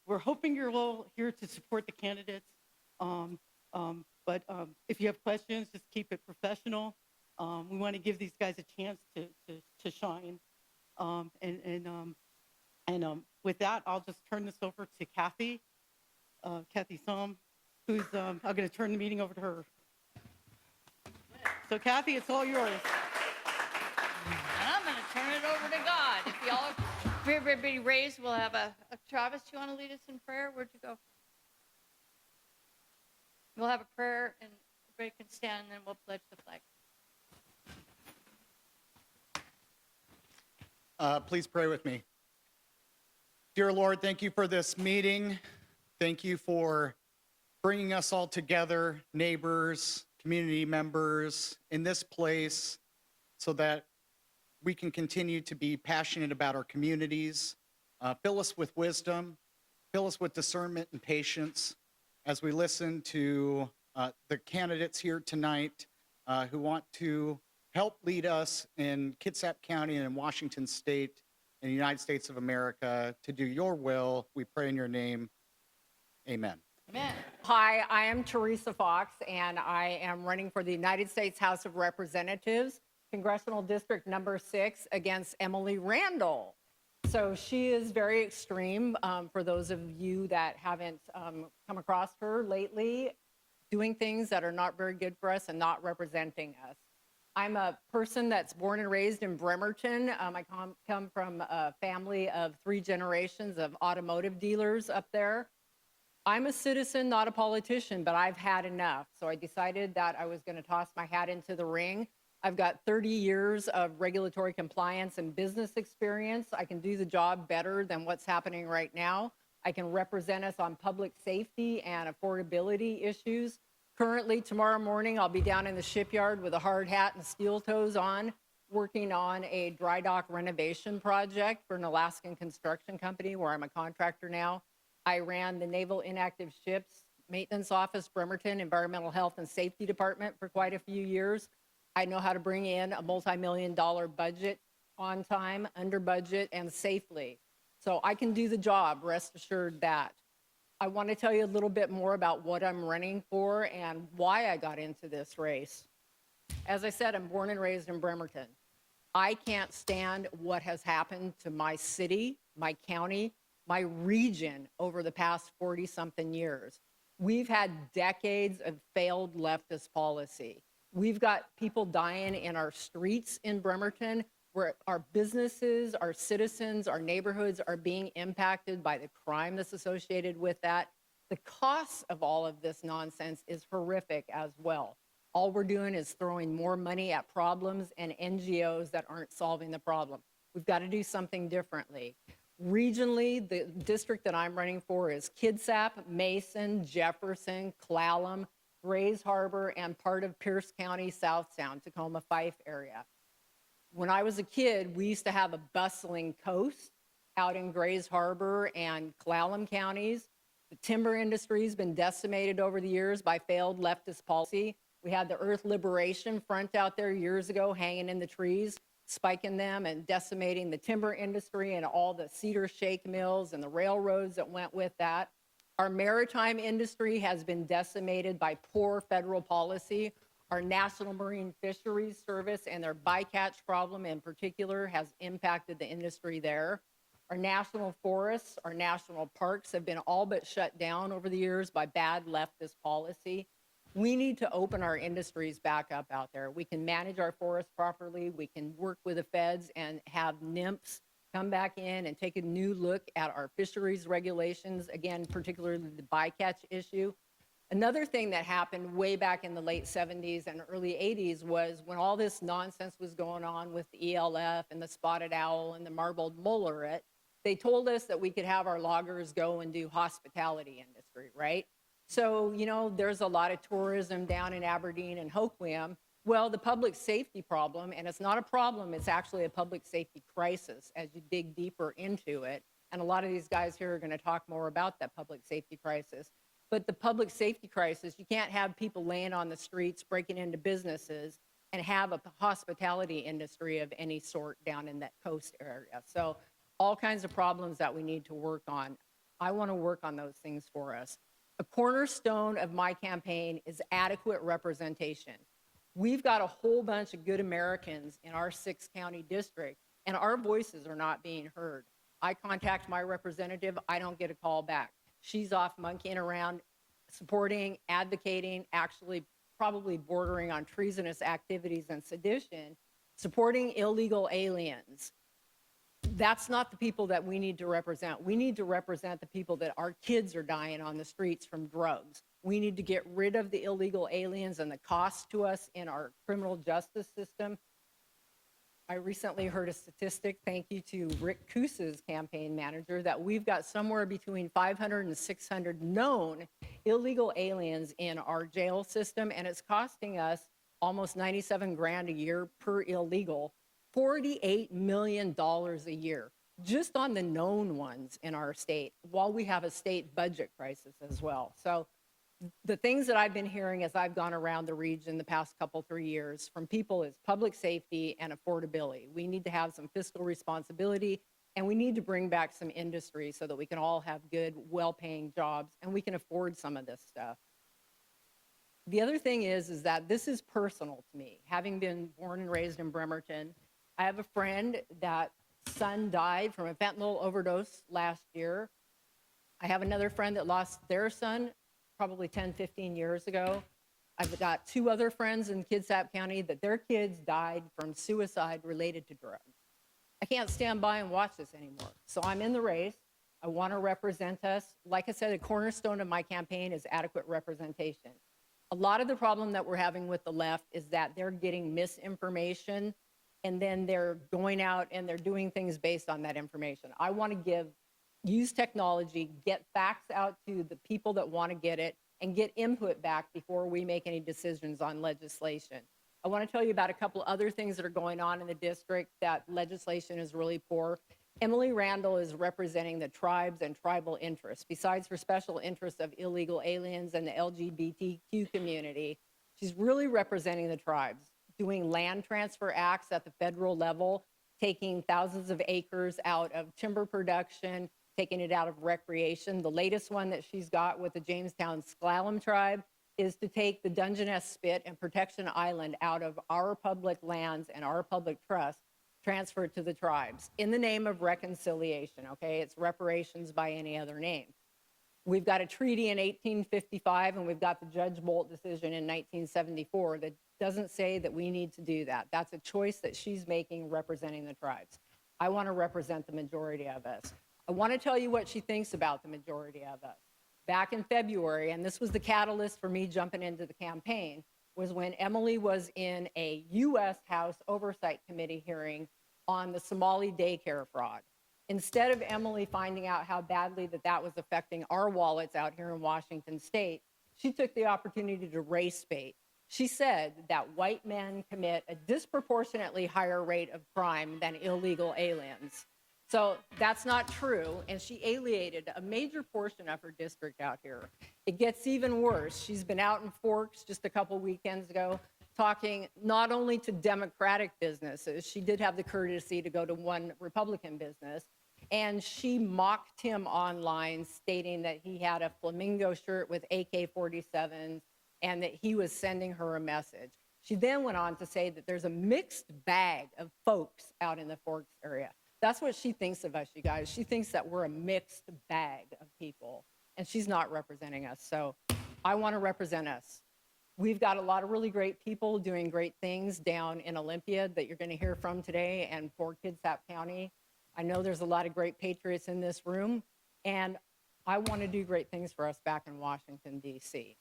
we're hoping you're all here to support the candidates. But if you have questions, just keep it professional. We want to give these guys a chance to shine. With that, I'll just turn this over to Kathy, Kathy Somm, who's, I'm going to turn the meeting over to her. So Kathy, it's all yours. And I'm going to turn it over to God. If everybody raised, we'll have a Travis, do you want to lead us in prayer? Where'd you go? We'll have a prayer, and everybody can stand, and then we'll pledge the flag. Please pray with me. Dear Lord, thank you for this meeting. Thank you for bringing us all together, neighbors, community members, in this place so that we can continue to be passionate about our communities. Fill us with wisdom, fill us with discernment and patience as we listen to the candidates here tonight who want to help lead us in Kitsap County and in Washington State in the United States of America to do your will. We pray in your name. Amen. Amen. Hi, I am Teresa Fox, and I am running for the United States House of Representatives, Congressional District number 6, against Emily Randall. So she is very extreme. For those of you that haven't come across her lately, doing things that are not very good for us and not representing us. I'm a person that's born and raised in Bremerton. I come from a family of 3 generations of automotive dealers up there. I'm a citizen, not a politician, but I've had enough. So I decided that I was going to toss my hat into the ring. I've got 30 years of regulatory compliance and business experience. I can do the job better than what's happening right now. I can represent us on public safety and affordability issues. Currently, tomorrow morning, I'll be down in the shipyard with a hard hat and steel toes on, working on a dry dock renovation project for an Alaskan construction company where I'm a contractor now. I ran the Naval Inactive Ships Maintenance Office, Bremerton Environmental Health and Safety Department for quite a few years. I know how to bring in a multi-million-dollar budget on time, under budget, and safely. So I can do the job, rest assured that. I want to tell you a little bit more about what I'm running for and why I got into this race. As I said, I'm born and raised in Bremerton. I can't stand what has happened to my city, my county, my region over the past 40-something years. We've had decades of failed leftist policy. We've got people dying in our streets in Bremerton, where our businesses, our citizens, our neighborhoods are being impacted by the crime that's associated with that. The cost of all of this nonsense is horrific as well. All we're doing is throwing more money at problems and NGOs that aren't solving the problem. We've got to do something differently. Regionally, the district that I'm running for is Kitsap, Mason, Jefferson, Clallam, Grays Harbor, and part of Pierce County, South Sound, Tacoma, Fife area. When I was a kid, we used to have a bustling coast out in Grays Harbor and Clallam counties. The timber industry has been decimated over the years by failed leftist policy. We had the Earth Liberation Front out there years ago hanging in the trees, spiking them and decimating the timber industry and all the cedar shake mills and the railroads that went with that. Our maritime industry has been decimated by poor federal policy. Our National Marine Fisheries Service and their bycatch problem in particular has impacted the industry there. Our national forests, our national parks have been all but shut down over the years by bad leftist policy. We need to open our industries back up out there. We can manage our forests properly. We can work with the feds and have NIMPs come back in and take a new look at our fisheries regulations, again, particularly the bycatch issue. Another thing that happened way back in the late 70s and early 80s was when all this nonsense was going on with the ELF and the spotted owl and the marbled mullet, they told us that we could have our loggers go and do hospitality industry, right? So, you know, there's a lot of tourism down in Aberdeen and Hoquiam. Well, the public safety problem, and it's not a problem, it's actually a public safety crisis as you dig deeper into it. And a lot of these guys here are going to talk more about that public safety crisis. But the public safety crisis, you can't have people laying on the streets, breaking into businesses, and have a hospitality industry of any sort down in that coast area. So all kinds of problems that we need to work on. I want to work on those things for us. A cornerstone of my campaign is adequate representation. We've got a whole bunch of good Americans in our 6-county district, and our voices are not being heard. I contact my representative, I don't get a call back. She's off monkeying around, supporting, advocating, actually probably bordering on treasonous activities and sedition, supporting illegal aliens. That's not the people that we need to represent. We need to represent the people that our kids are dying on the streets from drugs. We need to get rid of the illegal aliens and the cost to us in our criminal justice system. I recently heard a statistic, thank you to Rick Coos's campaign manager, that we've got somewhere between 500 and 600 known illegal aliens in our jail system, and it's costing us almost 97 grand a year per illegal, $48 million a year, just on the known ones in our state, while we have a state budget crisis as well. So the things that I've been hearing as I've gone around the region the past 3 years from people is public safety and affordability. We need to have some fiscal responsibility, and we need to bring back some industry so that we can all have good, well-paying jobs, and we can afford some of this stuff. The other thing is that this is personal to me. Having been born and raised in Bremerton, I have a friend that son died from a fentanyl overdose last year. I have another friend that lost their son probably 10, 15 years ago. I've got 2 other friends in Kitsap County that their kids died from suicide related to drugs. I can't stand by and watch this anymore. So I'm in the race. I want to represent us. Like I said, a cornerstone of my campaign is adequate representation. A lot of the problem that we're having with the left is that they're getting misinformation, and then they're going out and they're doing things based on that information. I want to use technology, get facts out to the people that want to get it, and get input back before we make any decisions on legislation. I want to tell you about a couple other things that are going on in the district that legislation is really poor. Emily Randall is representing the tribes and tribal interests. Besides her special interests of illegal aliens and the LGBTQ community, she's really representing the tribes, doing land transfer acts at the federal level, taking thousands of acres out of timber production, taking it out of recreation. The latest one that she's got with the Jamestown Sklallam tribe is to take the Dungeness Spit and Protection Island out of our public lands and our public trust, transfer it to the tribes in the name of reconciliation, okay? It's reparations by any other name. We've got a treaty in 1855, and we've got the Judge Bolt decision in 1974 that doesn't say that we need to do that. That's a choice that she's making representing the tribes. I want to represent the majority of us. I want to tell you what she thinks about the majority of us. Back in February, and this was the catalyst for me jumping into the campaign, was when Emily was in a U.S. House Oversight Committee hearing on the Somali daycare fraud. Instead of Emily finding out how badly that was affecting our wallets out here in Washington State, she took the opportunity to race bait. She said that white men commit a disproportionately higher rate of crime than illegal aliens. So that's not true, and she alienated a major portion of her district out here. It gets even worse. She's been out in Forks just a couple weekends ago talking not only to Democratic businesses, she did have the courtesy to go to one Republican business, and she mocked him online, stating that he had a flamingo shirt with AK-47s and that he was sending her a message. She then went on to say that there's a mixed bag of folks out in the Forks area. That's what she thinks of us, you guys. She thinks that we're a mixed bag of people, and she's not representing us. So I want to represent us. We've got a lot of really great people doing great things down in Olympia that you're going to hear from today and for Kitsap County. I know there's a lot of great patriots in this room, and I want to do great things for us back in Washington, D.C.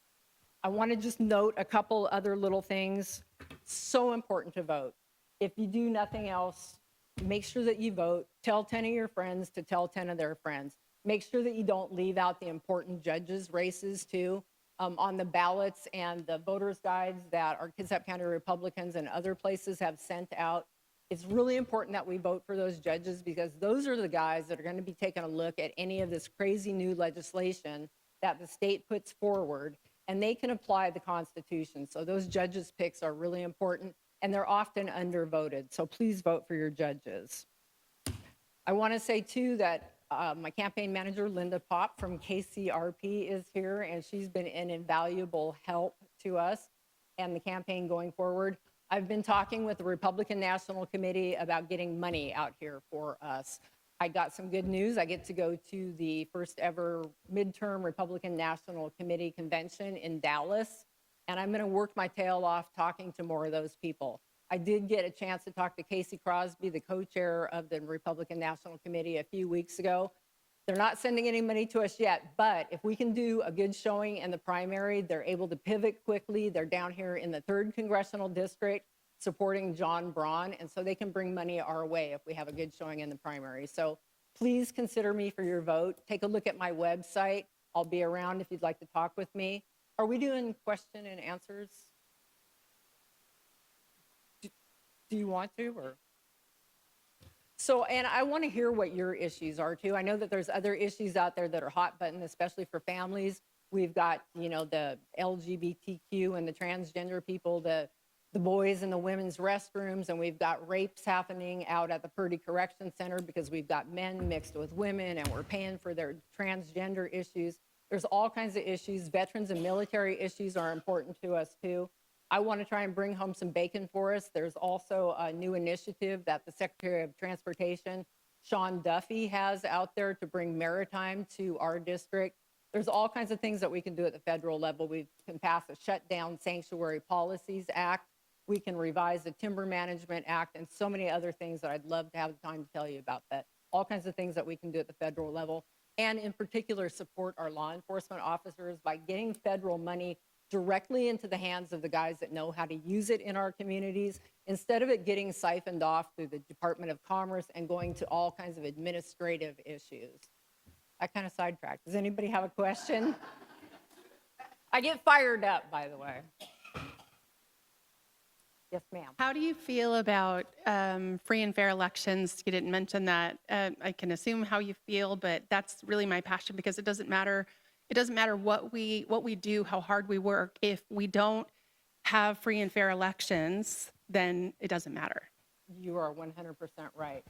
I want to just note a couple other little things. So important to vote. If you do nothing else, make sure that you vote. Tell 10 of your friends to tell 10 of their friends. Make sure that you don't leave out the important judges' races, too. On the ballots and the voters' guides that our Kitsap County Republicans and other places have sent out, it's really important that we vote for those judges, because those are the guys that are going to be taking a look at any of this crazy new legislation that the state puts forward, and they can apply the Constitution. So those judges' picks are really important, and they're often undervoted. So please vote for your judges. I want to say, too, that my campaign manager, Linda Pop from KCRP, is here, and she's been an invaluable help to us and the campaign going forward. I've been talking with the Republican National Committee about getting money out here for us. I got some good news. I get to go to the first ever midterm Republican National Committee convention in Dallas, and I'm going to work my tail off talking to more of those people. I did get a chance to talk to Casey Crosby, the co-chair of the Republican National Committee, a few weeks ago. They're not sending any money to us yet, but if we can do a good showing in the primary, they're able to pivot quickly. They're down here in the 3rd Congressional District supporting John Braun, and so they can bring money our way if we have a good showing in the primary. So please consider me for your vote. Take a look at my website. I'll be around if you'd like to talk with me. Are we doing question and answers? Do you want to, or? So, and I want to hear what your issues are too. I know that there's other issues out there that are hot button, especially for families. We've got, you know, the LGBTQ and the transgender people, the boys in the women's restrooms, and we've got rapes happening out at the Purdy Correction Center because we've got men mixed with women and we're paying for their transgender issues. There's all kinds of issues. Veterans and military issues are important to us too. I want to try and bring home some bacon for us. There's also a new initiative that the Secretary of Transportation, Sean Duffy, has out there to bring maritime to our district. There's all kinds of things that we can do at the federal level. We can pass a Shutdown Sanctuary Policies Act. We can revise the Timber Management Act and so many other things that I'd love to have the time to tell you about that. All kinds of things that we can do at the federal level. And in particular, support our law enforcement officers by getting federal money directly into the hands of the guys that know how to use it in our communities, instead of it getting siphoned off through the Department of Commerce and going to all kinds of administrative issues. I kind of sidetracked. Does anybody have a question? I get fired up, by the way. Yes, ma'am. How do you feel about free and fair elections? You didn't mention that. I can assume how you feel, but that's really my passion, because it doesn't matter. It doesn't matter what we do, how hard we work. If we don't have free and fair elections, then it doesn't matter. You are 100% right.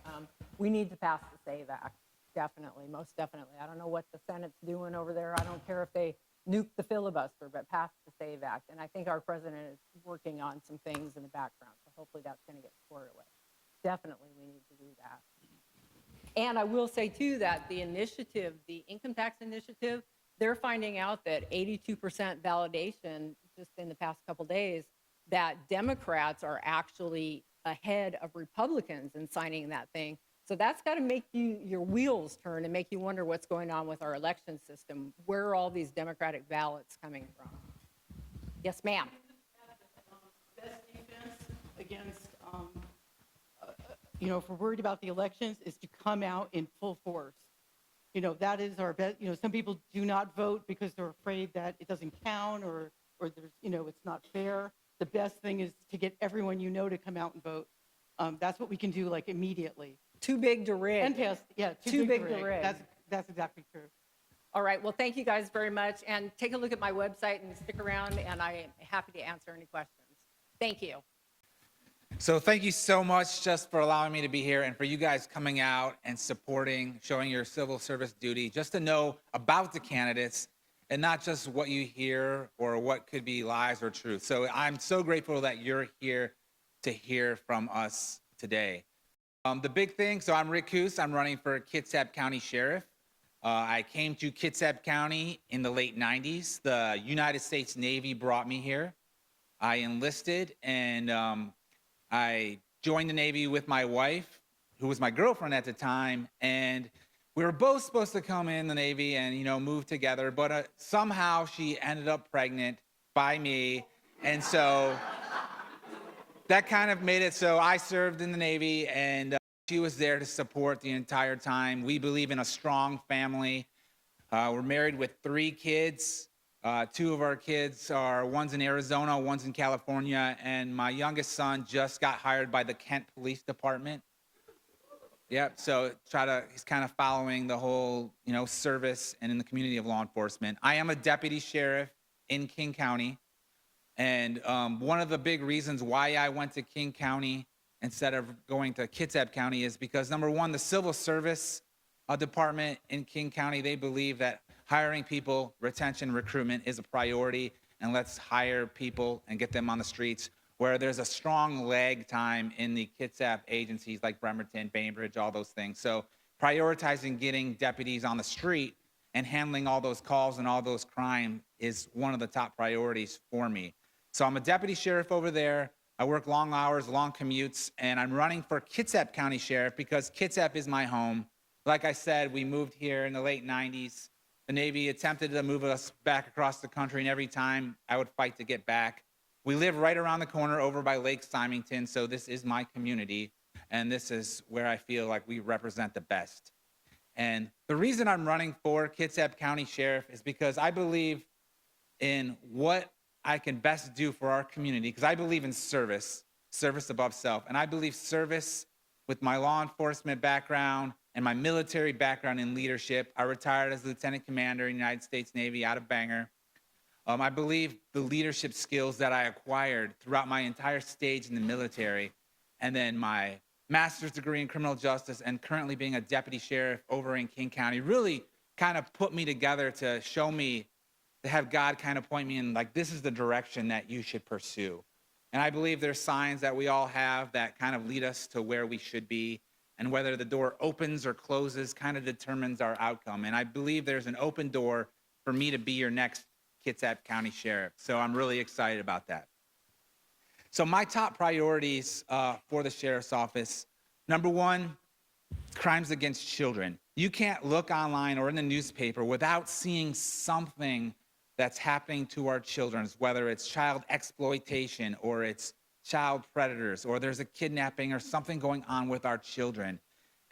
We need to pass the SAVE Act, definitely, most definitely. I don't know what the Senate's doing over there. I don't care if they nuke the filibuster, but pass the SAVE Act. And I think our president is working on some things in the background, so hopefully that's going to get squared away. Definitely, we need to do that. And I will say, too, that the initiative, the income tax initiative, they're finding out that 82% validation just in the past couple days, that Democrats are actually ahead of Republicans in signing that thing. So that's got to make your wheels turn and make you wonder what's going on with our election system. Where are all these Democratic ballots coming from? Yes, ma'am. Best defense against, you know, if we're worried about the elections, is to come out in full force. You know, that is our best. You know, some people do not vote because they're afraid that it doesn't count, or there's, you know, it's not fair. The best thing is to get everyone you know to come out and vote. That's what we can do, like, immediately. Too big to rig. And pass, yeah, Too big to rig. That's exactly true. All right. Well, thank you guys very much. And take a look at my website and stick around, and I am happy to answer any questions. Thank you. So thank you so much just for allowing me to be here, and for you guys coming out and supporting, showing your civil service duty, just to know about the candidates and not just what you hear or what could be lies or truth. So I'm so grateful that you're here to hear from us today. The big thing, so I'm Rick Coos. I'm running for Kitsap County Sheriff. I came to Kitsap County in the late 90s. The United States Navy brought me here. I enlisted, and I joined the Navy with my wife, who was my girlfriend at the time, and we were both supposed to come in the Navy and, you know, move together, but somehow she ended up pregnant by me, and so that kind of made it so I served in the Navy, and she was there to support the entire time. We believe in a strong family. We're married with 3 kids. 2 of our kids are, one's in Arizona, one's in California, and my youngest son just got hired by the Kent Police Department. Yep, so he's kind of following the whole, you know, service and in the community of law enforcement. I am a deputy sheriff in King County, and one of the big reasons why I went to King County instead of going to Kitsap County is because, number one, the civil service department in King County. They believe that hiring people, retention, recruitment is a priority, and let's hire people and get them on the streets, where there's a strong lag time in the Kitsap agencies like Bremerton, Bainbridge, all those things. So prioritizing getting deputies on the street and handling all those calls and all those crime is one of the top priorities for me. So I'm a deputy sheriff over there. I work long hours, long commutes, and I'm running for Kitsap County Sheriff because Kitsap is my home. Like I said, we moved here in the late 90s. The Navy attempted to move us back across the country, and every time I would fight to get back. We live right around the corner over by Lake Symington, so this is my community, and this is where I feel like we represent the best. And the reason I'm running for Kitsap County Sheriff is because I believe in what I can best do for our community, because I believe in service above self. And I believe service with my law enforcement background and my military background in leadership. I retired as Lieutenant Commander in the United States Navy out of Bangor. I believe the leadership skills that I acquired throughout my entire stage in the military, and then my master's degree in criminal justice and currently being a deputy sheriff over in King County really kind of put me together to show me, to have God kind of point me in, like, this is the direction that you should pursue. And I believe there's signs that we all have that kind of lead us to where we should be. And whether the door opens or closes kind of determines our outcome. And I believe there's an open door for me to be your next Kitsap County Sheriff. So I'm really excited about that. So my top priorities for the Sheriff's Office, number one, crimes against children. You can't look online or in the newspaper without seeing something that's happening to our children, whether it's child exploitation or it's child predators, or there's a kidnapping or something going on with our children.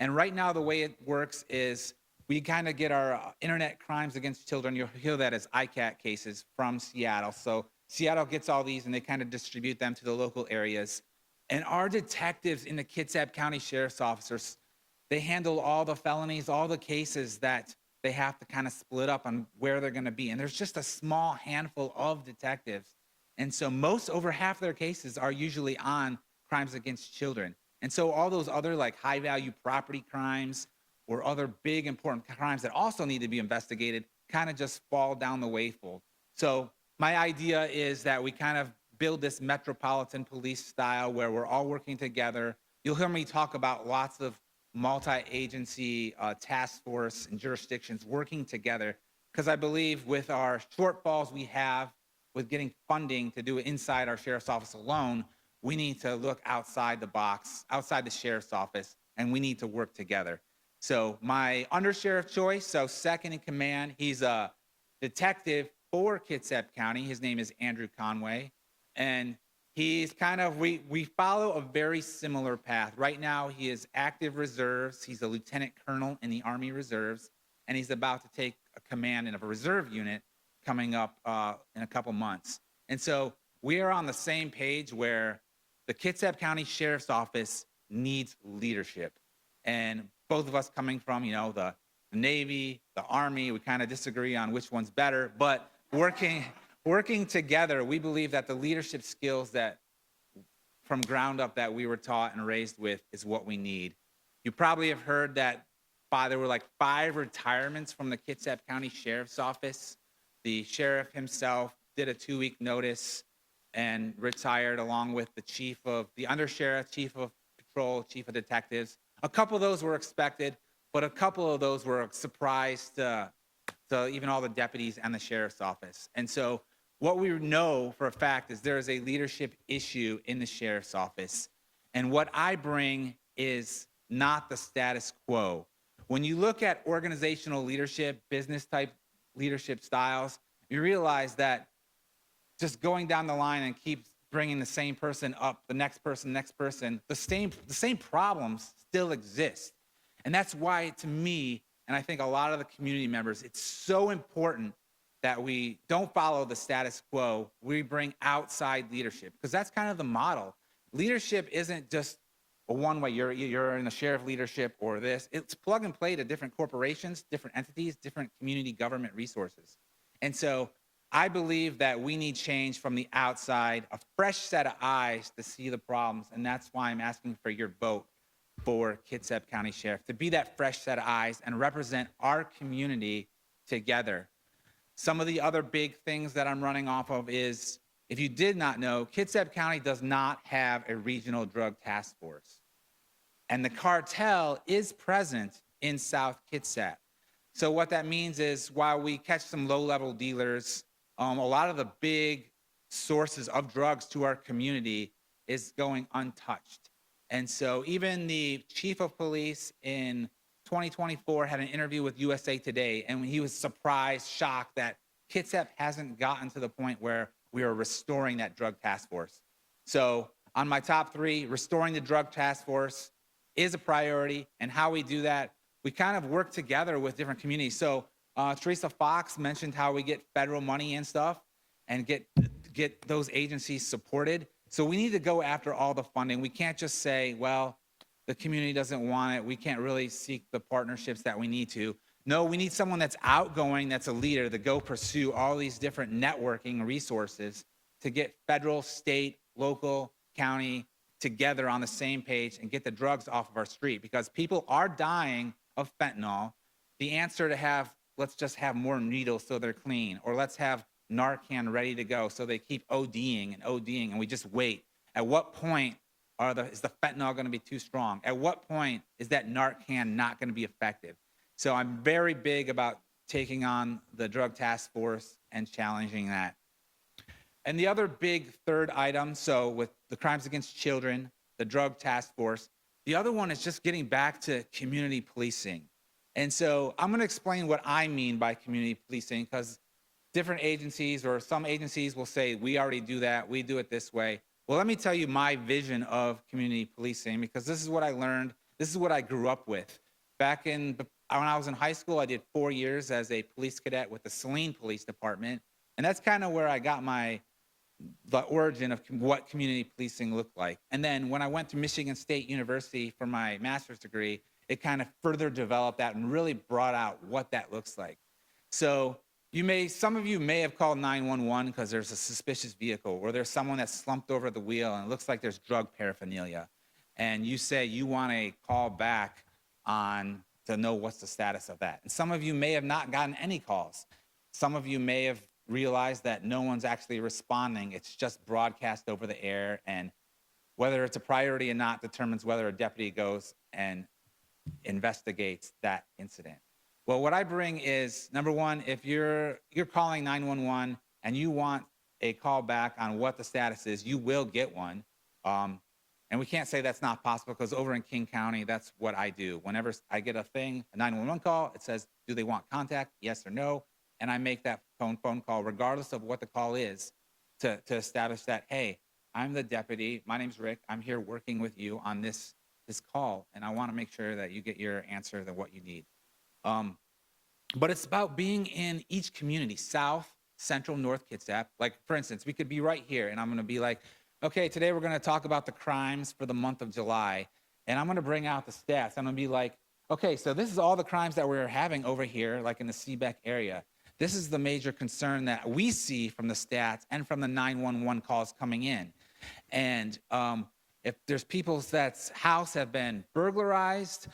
And right now, the way it works is we kind of get our internet crimes against children. You'll hear that as ICAT cases from Seattle. So Seattle gets all these and they kind of distribute them to the local areas. And our detectives in the Kitsap County Sheriff's Officers, they handle all the felonies, all the cases that they have to kind of split up on where they're going to be. And there's just a small handful of detectives. And so over half their cases are usually on crimes against children. And so all those other like high value property crimes or other big important crimes that also need to be investigated kind of just fall down the wayfold. So my idea is that we kind of build this metropolitan police style where we're all working together. You'll hear me talk about lots of multi-agency task force and jurisdictions working together, because I believe with our shortfalls we have with getting funding to do it inside our sheriff's office alone, we need to look outside the box, outside the sheriff's office, and we need to work together. So my undersheriff choice, so second in command, he's a detective for Kitsap County. His name is Andrew Conway. And he's kind of, we follow a very similar path. Right now, he is active reserves. He's a lieutenant colonel in the Army Reserves, and he's about to take a command in a reserve unit coming up in a couple months. And so we are on the same page where the Kitsap County Sheriff's Office needs leadership. And both of us coming from, the Navy, the Army, we kind of disagree on which one's better, but working together, we believe that the leadership skills that from ground up that we were taught and raised with is what we need. You probably have heard that there were like 5 retirements from the Kitsap County Sheriff's Office. The sheriff himself did a 2-week notice and retired along with the undersheriff, chief of patrol, chief of detectives. A couple of those were expected, but a couple of those were a surprise to even all the deputies and the sheriff's office. And so what we know for a fact is there is a leadership issue in the sheriff's office. And what I bring is not the status quo. When you look at organizational leadership, business type leadership styles, you realize that just going down the line and keep bringing the same person up, the next person, the same problems still exist. And that's why, to me, and I think a lot of the community members, it's so important that we don't follow the status quo. We bring outside leadership, because that's kind of the model. Leadership isn't just a one way, you're in the sheriff leadership or this. It's plug and play to different corporations, different entities, different community government resources. And so I believe that we need change from the outside, a fresh set of eyes to see the problems. And that's why I'm asking for your vote for Kitsap County Sheriff, to be that fresh set of eyes and represent our community together. Some of the other big things that I'm running off of is, if you did not know, Kitsap County does not have a regional drug task force. And the cartel is present in South Kitsap. So what that means is, while we catch some low-level dealers, a lot of the big sources of drugs to our community is going untouched. And so even the chief of police in 2024 had an interview with USA Today, and he was surprised, shocked that Kitsap hasn't gotten to the point where we are restoring that drug task force. So on my top 3, restoring the drug task force is a priority. And how we do that, we kind of work together with different communities. So Teresa Fox mentioned how we get federal money and stuff and get those agencies supported. So we need to go after all the funding. We can't just say, well, the community doesn't want it. We can't really seek the partnerships that we need to. No, we need someone that's outgoing, that's a leader, to go pursue all these different networking resources to get federal, state, local, county together on the same page and get the drugs off of our street, because people are dying of fentanyl. The answer to have, let's just have more needles so they're clean, or let's have Narcan ready to go so they keep ODing and we just wait. At what point is the fentanyl going to be too strong? At what point is that Narcan not going to be effective? So I'm very big about taking on the drug task force and challenging that. And the other big third item, so with the crimes against children, the drug task force, the other one is just getting back to community policing. And so I'm going to explain what I mean by community policing, because different agencies, or some agencies, will say, we already do that, we do it this way. Well, let me tell you my vision of community policing, because this is what I learned, this is what I grew up with. Back when I was in high school, I did 4 years as a police cadet with the Saline Police Department, and that's kind of where I got the origin of what community policing looked like. And then when I went to Michigan State University for my master's degree, it kind of further developed that and really brought out what that looks like. So some of you may have called 911 because there's a suspicious vehicle, or there's someone that's slumped over the wheel and it looks like there's drug paraphernalia. And you say you want a call back to know what's the status of that. And some of you may have not gotten any calls. Some of you may have realized that no one's actually responding. It's just broadcast over the air, and whether it's a priority or not determines whether a deputy goes and investigates that incident. Well, what I bring is, number one, if you're calling 911 and you want a call back on what the status is, you will get one. And we can't say that's not possible, because over in King County, that's what I do. Whenever I get a 911 call, it says, do they want contact, yes or no? And I make that phone call, regardless of what the call is, to establish that, hey, I'm the deputy, my name's Rick, I'm here working with you on this call, and I want to make sure that you get your answer than what you need. But it's about being in each community, South, Central, North Kitsap. Like, for instance, we could be right here, and I'm going to be like, okay, today we're going to talk about the crimes for the month of July, and I'm going to bring out the stats. I'm going to be like, okay, so this is all the crimes that we're having over here, like in the Seebeck area. This is the major concern that we see from the stats and from the 911 calls coming in. And if there's people's that's house have been burglarized,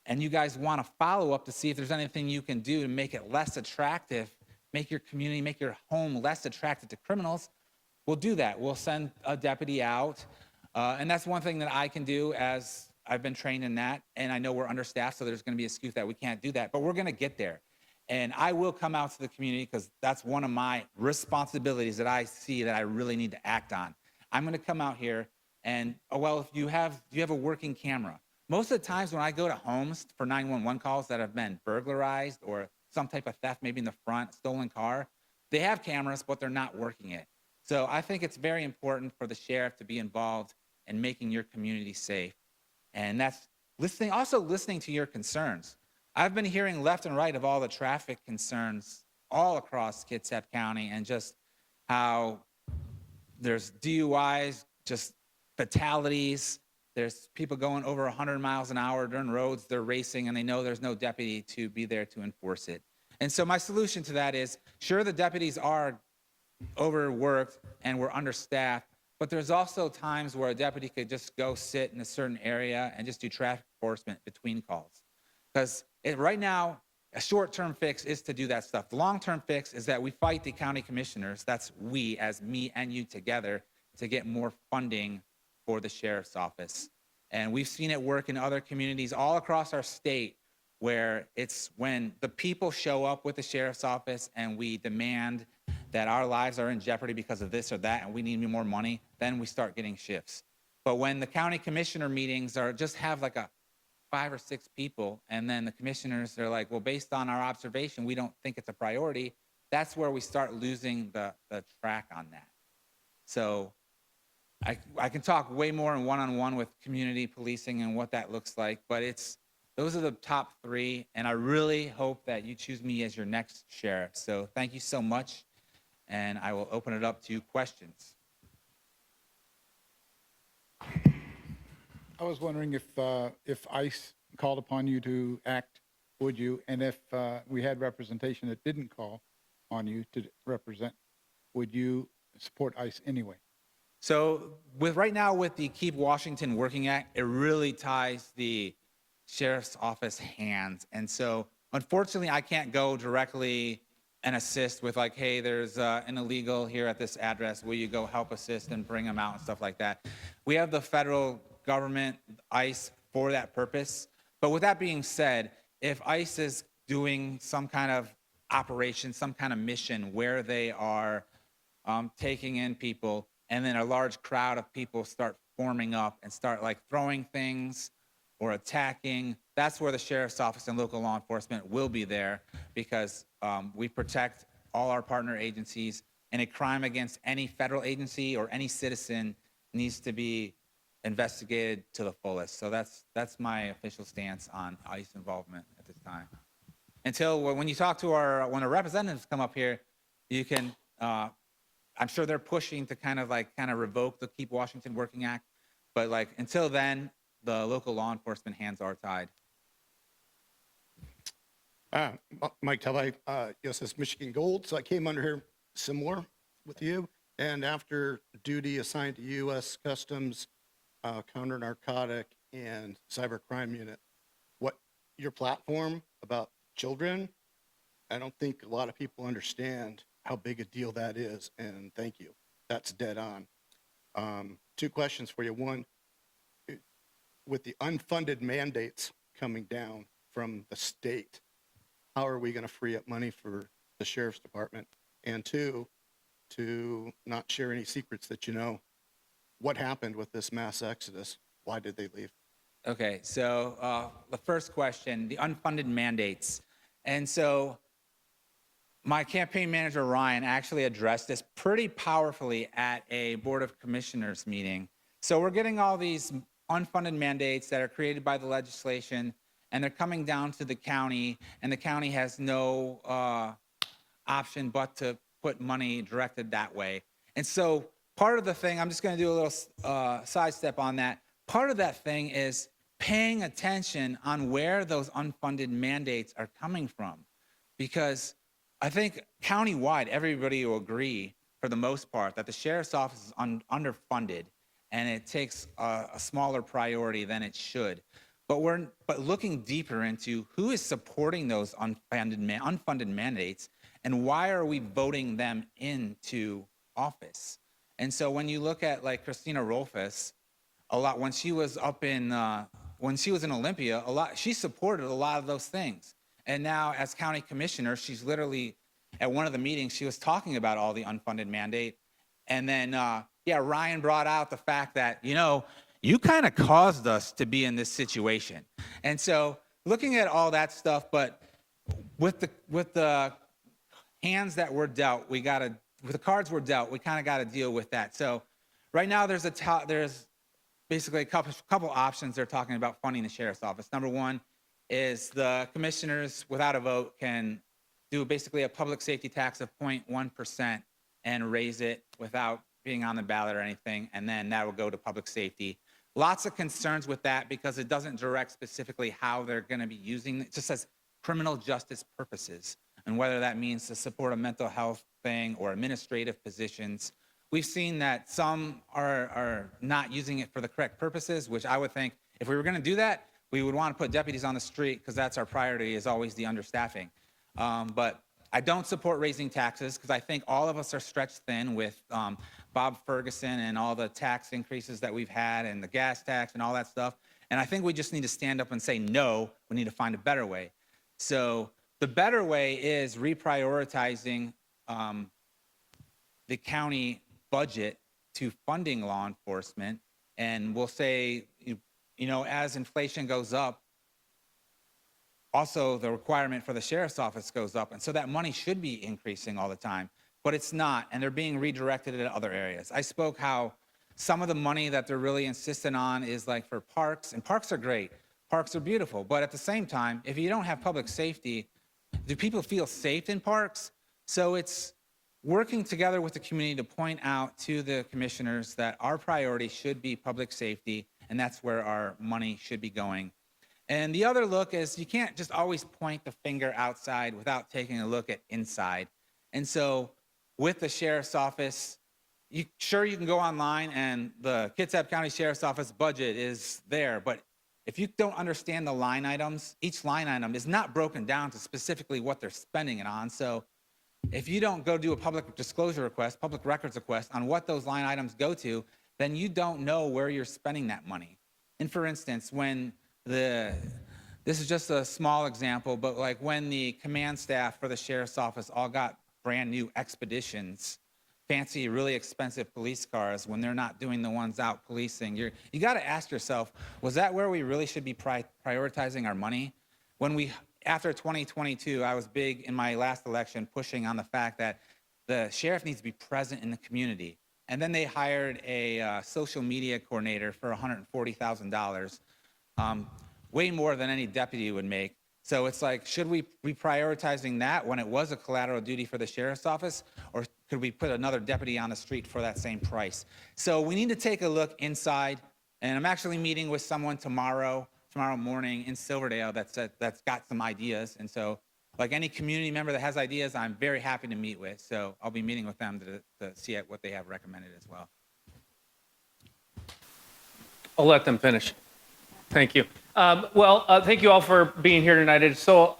and you guys want to follow up to see if there's anything you can do to make it less attractive, make your community, make your home less attractive to criminals, we'll do that. We'll send a deputy out. And that's one thing that I can do, as I've been trained in that. And I know we're understaffed, so there's going to be an excuse that we can't do that. But we're going to get there. And I will come out to the community, because that's one of my responsibilities that I see that I really need to act on. I'm going to come out here and, if do you have a working camera? Most of the times when I go to homes for 911 calls that have been burglarized or some type of theft, maybe in the front, stolen car, they have cameras, but they're not working it. So I think it's very important for the sheriff to be involved in making your community safe. And that's also listening to your concerns. I've been hearing left and right of all the traffic concerns all across Kitsap County, and just how there's DUIs, just fatalities. There's people going over 100 miles an hour during roads. They're racing, and they know there's no deputy to be there to enforce it. And so my solution to that is, sure, the deputies are overworked and we're understaffed, but there's also times where a deputy could just go sit in a certain area and just do traffic enforcement between calls. Because right now, a short-term fix is to do that stuff. The long-term fix is that we fight the county commissioners, that's we, as me and you together, to get more funding for the sheriff's office. And we've seen it work in other communities all across our state, where it's when the people show up with the sheriff's office and we demand that our lives are in jeopardy because of this or that and we need more money, then we start getting shifts. But when the county commissioner meetings are just have like a 5 or 6 people, and then the commissioners are like, well, based on our observation, we don't think it's a priority, that's where we start losing the track on that. So I can talk way more in one-on-one with community policing and what that looks like, but those are the top 3, and I really hope that you choose me as your next sheriff. So thank you so much, and I will open it up to questions. I was wondering if ICE called upon you to act, would you? And if we had representation that didn't call on you to represent, would you support ICE anyway? So right now with the Keep Washington Working Act, it really ties the sheriff's office hands. And so unfortunately, I can't go directly and assist with like, hey, there's an illegal here at this address. Will you go help assist and bring them out and stuff like that? We have the federal government, ICE, for that purpose. But with that being said, if ICE is doing some kind of operation, some kind of mission where they are taking in people, and then a large crowd of people start forming up and start like throwing things or attacking, that's where the sheriff's office and local law enforcement will be there, because we protect all our partner agencies, and a crime against any federal agency or any citizen needs to be investigated to the fullest. So that's my official stance on ICE involvement at this time. Until when you talk to when our representatives come up here, you can, I'm sure they're pushing to kind of revoke the Keep Washington Working Act, but like until then, the local law enforcement hands are tied. Mike Telley, USS Michigan Gold. So I came under here similar with you, and after duty assigned to U.S. Customs, counter narcotic and cyber crime unit. What your platform about children, I don't think a lot of people understand how big a deal that is, and thank you. That's dead on. 2 questions for you. One, with the unfunded mandates coming down from the state, how are we going to free up money for the sheriff's department? And 2, to not share any secrets that you know, what happened with this mass exodus? Why did they leave? Okay, so the first question, the unfunded mandates. And so my campaign manager, Ryan, actually addressed this pretty powerfully at a Board of Commissioners meeting. So we're getting all these unfunded mandates that are created by the legislation, and they're coming down to the county, and the county has no option but to put money directed that way. And so part of the thing, I'm just going to do a little sidestep on that. Part of that thing is paying attention on where those unfunded mandates are coming from, because I think countywide, everybody will agree for the most part that the sheriff's office is underfunded, and it takes a smaller priority than it should. But looking deeper into who is supporting those unfunded mandates, and why are we voting them into office? And so when you look at like Christina Rolfes, a lot when she was in Olympia, she supported a lot of those things. And now as county commissioner, she's literally at one of the meetings, she was talking about all the unfunded mandate. And then, Ryan brought out the fact that, you kind of caused us to be in this situation. And so looking at all that stuff, but with the hands that were dealt, with the cards we're dealt, we kind of got to deal with that. So right now there's basically a couple options they're talking about funding the sheriff's office. Number one is the commissioners without a vote can do basically a public safety tax of 0.1% and raise it without being on the ballot or anything, and then that will go to public safety. Lots of concerns with that because it doesn't direct specifically how they're going to be using it. It just says criminal justice purposes, and whether that means to support a mental health thing or administrative positions. we've seen that some are not using it for the correct purposes, which I would think if we were going to do that, we would want to put deputies on the street because that's our priority, is always the understaffing. But I don't support raising taxes because I think all of us are stretched thin with Bob Ferguson and all the tax increases that we've had and the gas tax and all that stuff. And I think we just need to stand up and say, no, we need to find a better way. So the better way is reprioritizing the county budget to funding law enforcement. And we'll say, as inflation goes up, also the requirement for the sheriff's office goes up. And so that money should be increasing all the time, but it's not. And they're being redirected to other areas. I spoke how some of the money that they're really insistent on is like for parks, and parks are great. Parks are beautiful. But at the same time, if you don't have public safety, do people feel safe in parks? So it's working together with the community to point out to the commissioners that our priority should be public safety, and that's where our money should be going. And the other look is you can't just always point the finger outside without taking a look at inside. And so with the sheriff's office, you can go online and the Kitsap County Sheriff's Office budget is there, but if you don't understand the line items, each line item is not broken down to specifically what they're spending it on. So if you don't go do a public disclosure request, public records request on what those line items go to, then you don't know where you're spending that money. And for instance, this is just a small example, but like when the command staff for the sheriff's office all got brand new Expeditions, fancy, really expensive police cars, when they're not doing the ones out policing, you got to ask yourself, was that where we really should be prioritizing our money? After 2022, I was big in my last election pushing on the fact that the sheriff needs to be present in the community. And then they hired a social media coordinator for $140,000, way more than any deputy would make. So it's like, should we be prioritizing that when it was a collateral duty for the sheriff's office, or could we put another deputy on the street for that same price? So we need to take a look inside, and I'm actually meeting with someone tomorrow morning in Silverdale that's got some ideas. And so like any community member that has ideas, I'm very happy to meet with. So I'll be meeting with them to see what they have recommended as well. I'll let them finish. Thank you. Thank you all for being here tonight. It's so,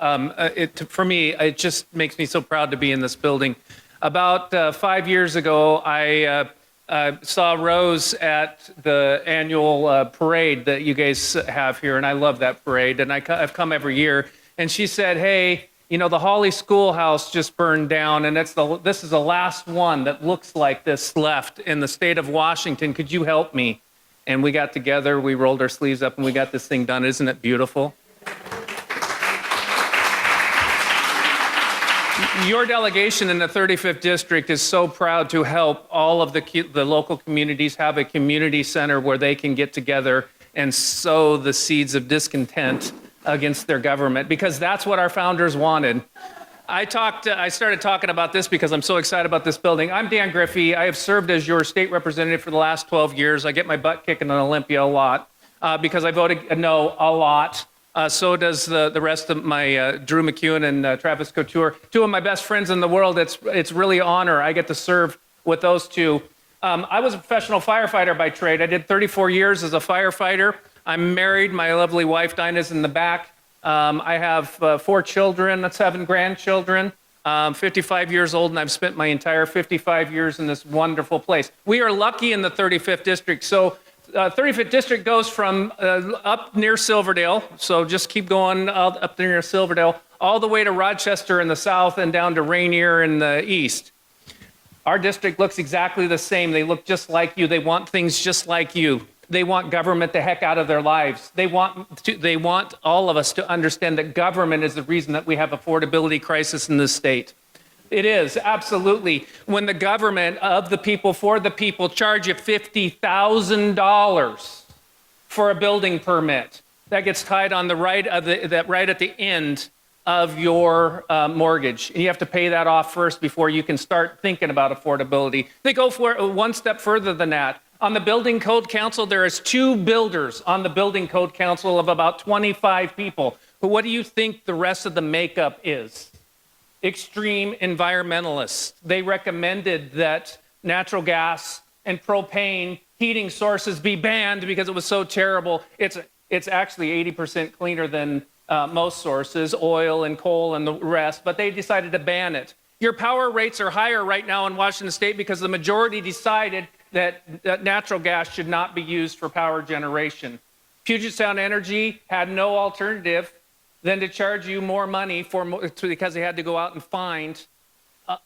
for me, it just makes me so proud to be in this building. About 5 years ago, I saw Rose at the annual parade that you guys have here, and I love that parade, and I've come every year. And she said, hey, the Hawley Schoolhouse just burned down, and this is the last one that looks like this left in the state of Washington. Could you help me? And we got together, we rolled our sleeves up, and we got this thing done. Isn't it beautiful? Your delegation in the 35th District is so proud to help all of the local communities have a community center where they can get together and sow the seeds of discontent against their government, because that's what our founders wanted. I started talking about this because I'm so excited about this building. I'm Dan Griffey. I have served as your state representative for the last 12 years. I get my butt kicked in Olympia a lot because I voted no a lot. So does the rest of my Drew McEwen and Travis Couture, two of my best friends in the world. It's really an honor. I get to serve with those two. I was a professional firefighter by trade. I did 34 years as a firefighter. I'm married. My lovely wife, Dinah's in the back. I have 4 children, 7 grandchildren, 55 years old, and I've spent my entire 55 years in this wonderful place. We are lucky in the 35th District. So 35th District goes from up near Silverdale, so just keep going up near Silverdale, all the way to Rochester in the south and down to Rainier in the east. Our district looks exactly the same. They look just like you. They want things just like you. They want government the heck out of their lives. They want all of us to understand that government is the reason that we have affordability crisis in this state. It is, absolutely. When the government of the people, for the people, charge you $50,000 for a building permit, that gets tied on the right at the end of your mortgage. And you have to pay that off first before you can start thinking about affordability. They go for one step further than that. On the Building Code Council, there is 2 builders on the Building Code Council of about 25 people. But what do you think the rest of the makeup is? Extreme environmentalists. They recommended that natural gas and propane heating sources be banned because it was so terrible. It's actually 80% cleaner than most sources, oil and coal and the rest, but they decided to ban it. Your power rates are higher right now in Washington State because the majority decided that natural gas should not be used for power generation. Puget Sound Energy had no alternative than to charge you more money because they had to go out and find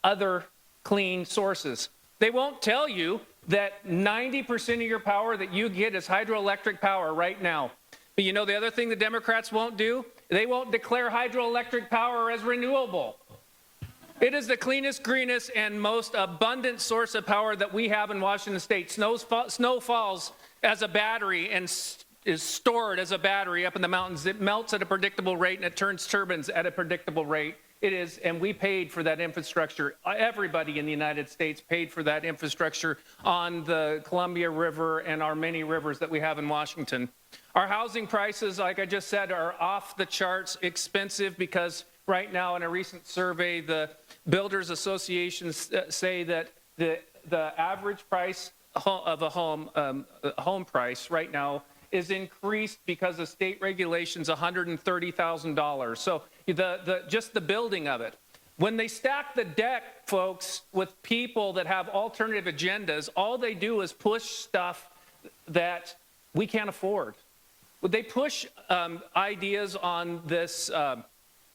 other clean sources. They won't tell you that 90% of your power that you get is hydroelectric power right now. But you know the other thing the Democrats won't do? They won't declare hydroelectric power as renewable. It is the cleanest, greenest, and most abundant source of power that we have in Washington State. Snow falls as a battery and is stored as a battery up in the mountains. It melts at a predictable rate and it turns turbines at a predictable rate. It is, and we paid for that infrastructure. Everybody in the United States paid for that infrastructure on the Columbia River and our many rivers that we have in Washington. Our housing prices, like I just said, are off the charts expensive because right now in a recent survey, the builders associations say that the average price of a home price right now is increased because of state regulations $130,000. So just the building of it. When they stack the deck, folks, with people that have alternative agendas, all they do is push stuff that we can't afford. They push ideas on this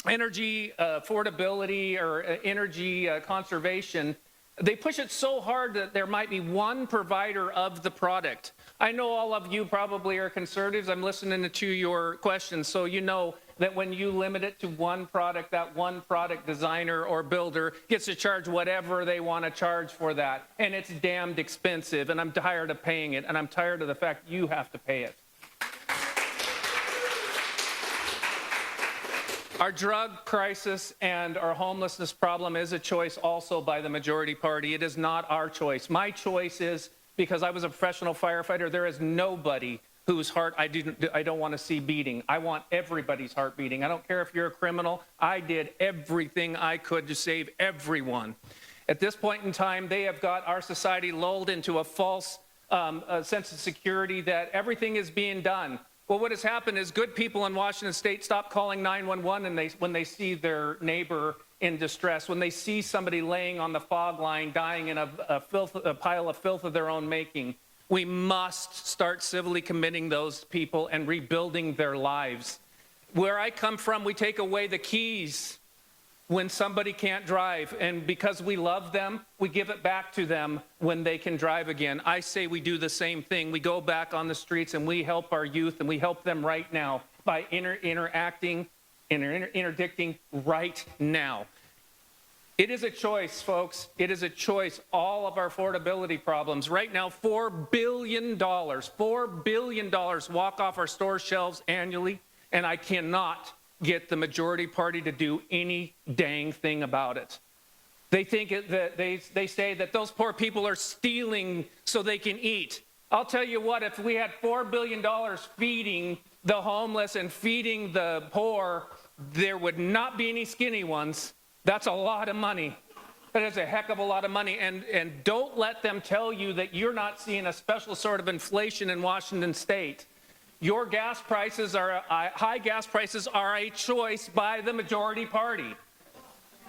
energy affordability or energy conservation. They push it so hard that there might be one provider of the product. I know all of you probably are conservatives. I'm listening to your questions, so you know that when you limit it to one product, that one product designer or builder gets to charge whatever they want to charge for that. And it's damned expensive, and I'm tired of paying it, and I'm tired of the fact you have to pay it. Our drug crisis and our homelessness problem is a choice also by the majority party. It is not our choice. My choice is, because I was a professional firefighter, there is nobody whose heart I don't want to see beating. I want everybody's heart beating. I don't care if you're a criminal. I did everything I could to save everyone. At this point in time, they have got our society lulled into a false sense of security that everything is being done. Well, what has happened is good people in Washington State stop calling 911 when they see their neighbor in distress, when they see somebody laying on the fog line dying in a pile of filth of their own making. We must start civilly committing those people and rebuilding their lives. Where I come from, we take away the keys when somebody can't drive, and because we love them, we give it back to them when they can drive again. I say we do the same thing. We go back on the streets and we help our youth, and we help them right now by interdicting right now. It is a choice, folks. It is a choice. All of our affordability problems. Right now, $4 billion walk off our store shelves annually, and I cannot get the majority party to do any dang thing about it. They think that they say that those poor people are stealing so they can eat. I'll tell you what, if we had $4 billion feeding the homeless and feeding the poor, there would not be any skinny ones. That's a lot of money. That is a heck of a lot of money. And don't let them tell you that you're not seeing a special sort of inflation in Washington State. Your gas prices high gas prices are a choice by the majority party.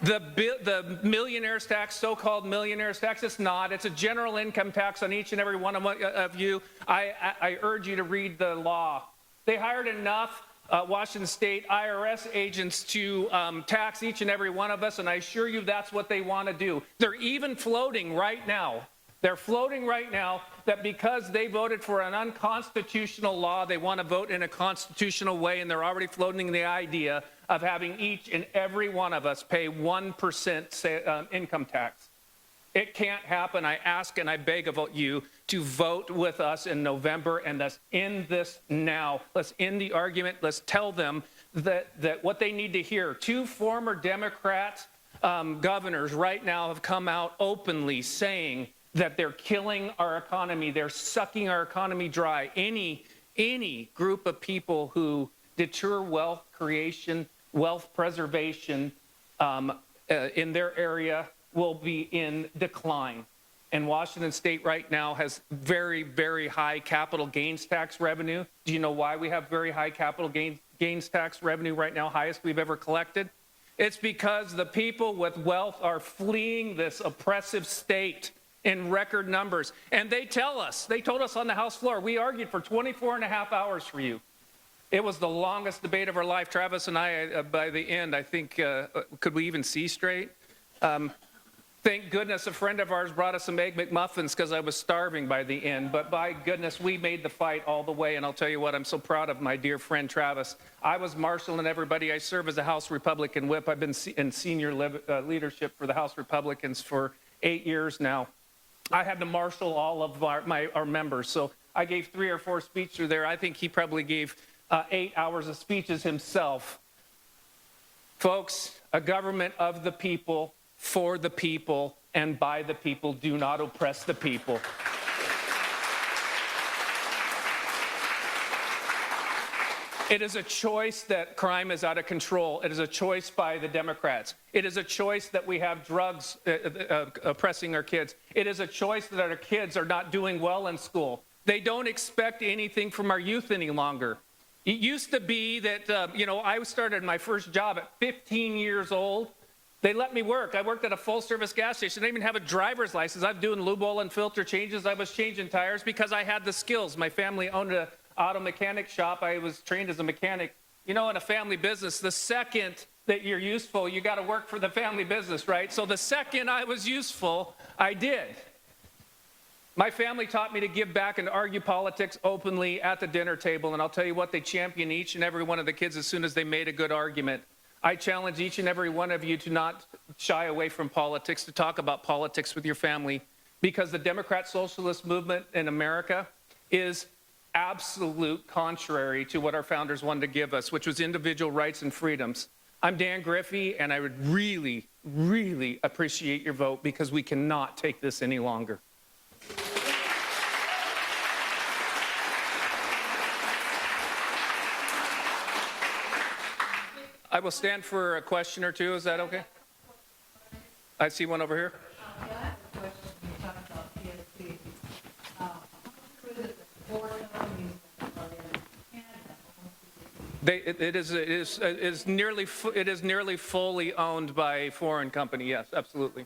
The millionaire's tax, so-called millionaire's tax, it's not. It's a general income tax on each and every one of you. I urge you to read the law. They hired enough Washington State IRS agents to tax each and every one of us, and I assure you that's what they want to do. They're even floating right now. They're floating right now that because they voted for an unconstitutional law, they want to vote in a constitutional way, and they're already floating the idea of having each and every one of us pay 1% income tax. It can't happen. I ask and I beg of you to vote with us in November, and let's end this now. Let's end the argument. Let's tell them that what they need to hear. 2 former Democrat governors right now have come out openly saying that they're killing our economy. They're sucking our economy dry. Any group of people who deter wealth creation, wealth preservation in their area will be in decline. And Washington State right now has very, very high capital gains tax revenue. Do you know why we have very high capital gains tax revenue right now, highest we've ever collected? It's because the people with wealth are fleeing this oppressive state in record numbers. And they told us on the House floor, we argued for 24 and a half hours for you. It was the longest debate of our life. Travis and I, by the end, I think, could we even see straight? Thank goodness a friend of ours brought us some Egg McMuffins because I was starving by the end. But by goodness, we made the fight all the way. And I'll tell you what, I'm so proud of my dear friend Travis. I was marshaling everybody. I serve as a House Republican whip. I've been in senior leadership for the House Republicans for 8 years now. I had to marshal all of our members. So I gave 3 or 4 speeches there. I think he probably gave 8 hours of speeches himself. Folks, a government of the people, for the people, and by the people. Do not oppress the people. It is a choice that crime is out of control. It is a choice by the Democrats. It is a choice that we have drugs oppressing our kids. It is a choice that our kids are not doing well in school. They don't expect anything from our youth any longer. It used to be that, I started my first job at 15 years old. They let me work. I worked at a full-service gas station. I didn't even have a driver's license. I was doing lube oil and filter changes. I was changing tires because I had the skills. My family owned an auto mechanic shop. I was trained as a mechanic. In a family business, the second that you're useful, you got to work for the family business, right? So the second I was useful, I did. My family taught me to give back and argue politics openly at the dinner table. And I'll tell you what, they champion each and every one of the kids as soon as they made a good argument. I challenge each and every one of you to not shy away from politics, to talk about politics with your family, because the Democrat Socialist movement in America is absolute contrary to what our founders wanted to give us, which was individual rights and freedoms. I'm Dan Griffey, and I would really, really appreciate your vote, because we cannot take this any longer. I will stand for a question or two. Is that okay? I see one over here. Yeah, I have a question. You talked about PSP. How true is it that 4 companies are in Canada? It is nearly fully owned by a foreign company. Yes, absolutely.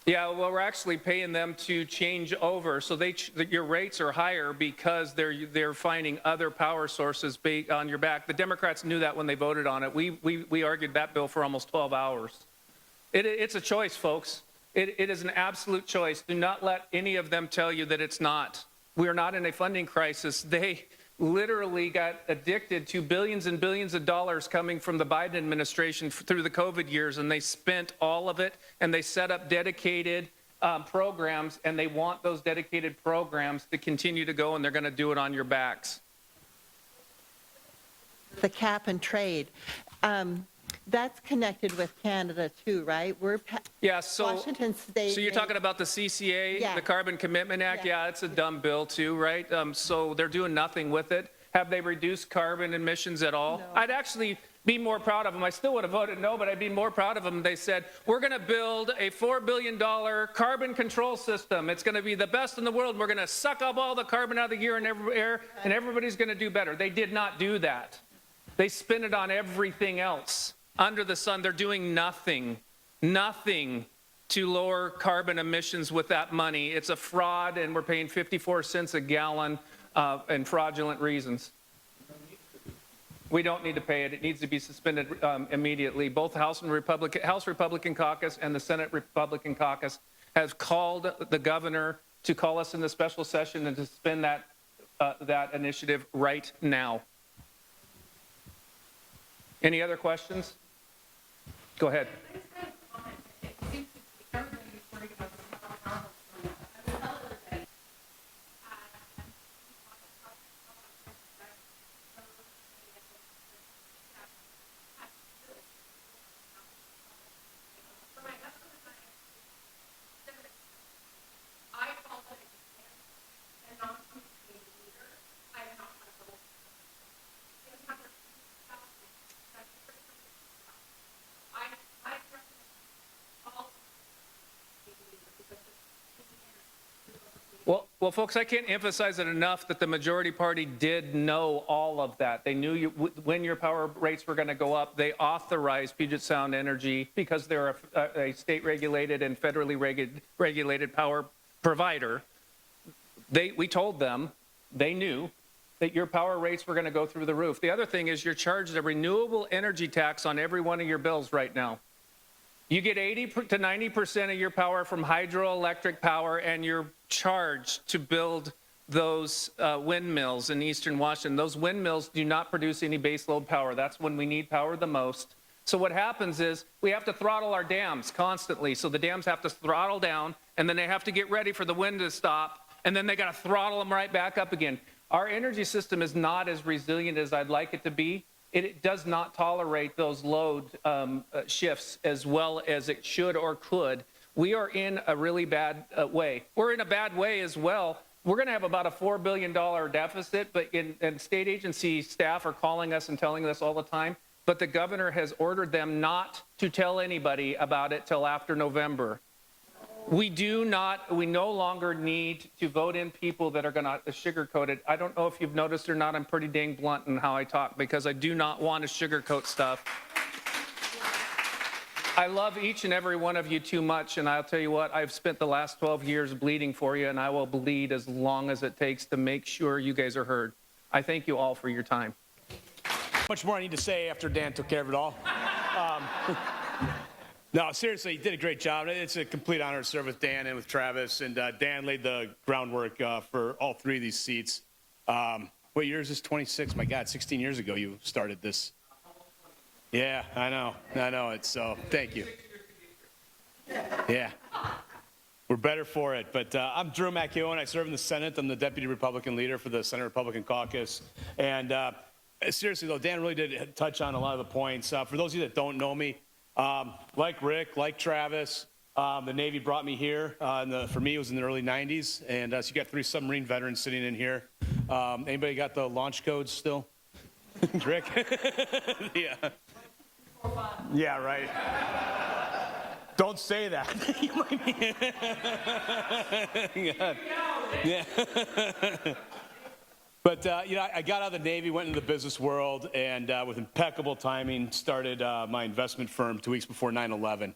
Yeah, well, we're actually paying them to change over, so your rates are higher because they're finding other power sources on your back. The Democrats knew that when they voted on it. We argued that bill for almost 12 hours. It's a choice, folks. It is an absolute choice. Do not let any of them tell you that it's not. We are not in a funding crisis. They literally got addicted to billions and billions of dollars coming from the Biden administration through the COVID years, and they spent all of it, and they set up dedicated programs, and they want those dedicated programs to continue to go, and they're going to do it on your backs. The cap and trade. That's connected with Canada too, right? Washington State. So you're talking about the CCA, Yeah. the Carbon Commitment Act? Yeah. Yeah, it's a dumb bill too, right? So they're doing nothing with it. Have they reduced carbon emissions at all? No. I'd actually be more proud of them. I still would have voted no, but I'd be more proud of them. They said, we're going to build a $4 billion carbon control system. It's going to be the best in the world. We're going to suck up all the carbon out of the air, and everybody's going to do better. They did not do that. They spend it on everything else under the sun. They're doing nothing to lower carbon emissions with that money. It's a fraud, and we're paying 54 cents a gallon and fraudulent reasons. We don't need to pay it. It needs to be suspended immediately. Both House Republican Caucus and the Senate Republican Caucus have called the governor to call us in the special session and to suspend that initiative right now. Any other questions? Go ahead. Well, folks, I can't emphasize it enough that the majority party did know all of that. They knew when your power rates were going to go up. They authorized Puget Sound Energy, because they're a state-regulated and federally regulated power provider. We told them, they knew that your power rates were going to go through the roof. The other thing is you're charged a renewable energy tax on every one of your bills right now. You get 80 to 90% of your power from hydroelectric power, and you're charged to build those windmills in eastern Washington. Those windmills do not produce any baseload power. That's when we need power the most. So what happens is we have to throttle our dams constantly. So the dams have to throttle down, and then they have to get ready for the wind to stop, and then they got to throttle them right back up again. Our energy system is not as resilient as I'd like it to be. It does not tolerate those load shifts as well as it should or could. We are in a really bad way. We're in a bad way as well. We're going to have about a $4 billion deficit, but and state agency staff are calling us and telling us all the time, but the governor has ordered them not to tell anybody about it till after November. We no longer need to vote in people that are going to sugarcoat it. I don't know if you've noticed or not, I'm pretty dang blunt in how I talk, because I do not want to sugarcoat stuff. I love each and every one of you too much, and I'll tell you what, I've spent the last 12 years bleeding for you, and I will bleed as long as it takes to make sure you guys are heard. I thank you all for your time. Much more I need to say after Dan took care of it all. No, seriously, you did a great job. It's a complete honor to serve with Dan and with Travis. And Dan laid the groundwork for all three of these seats. What year is this? 26? My God, 16 years ago you started this. Yeah, I know. It's so. Thank you. Yeah, we're better for it. But I'm Drew McEwen. I serve in the Senate. I'm the deputy Republican leader for the Senate Republican Caucus. And seriously, though, Dan really did touch on a lot of the points. For those of you that don't know me, like Rick, like Travis, the Navy brought me here. For me, it was in the early 90s. And so you got 3 submarine veterans sitting in here. Anybody got the launch codes still? Rick? Yeah. Yeah, right. Don't say that. Yeah. But, I got out of the Navy, went into the business world, and with impeccable timing, started my investment firm 2 weeks before 9/11.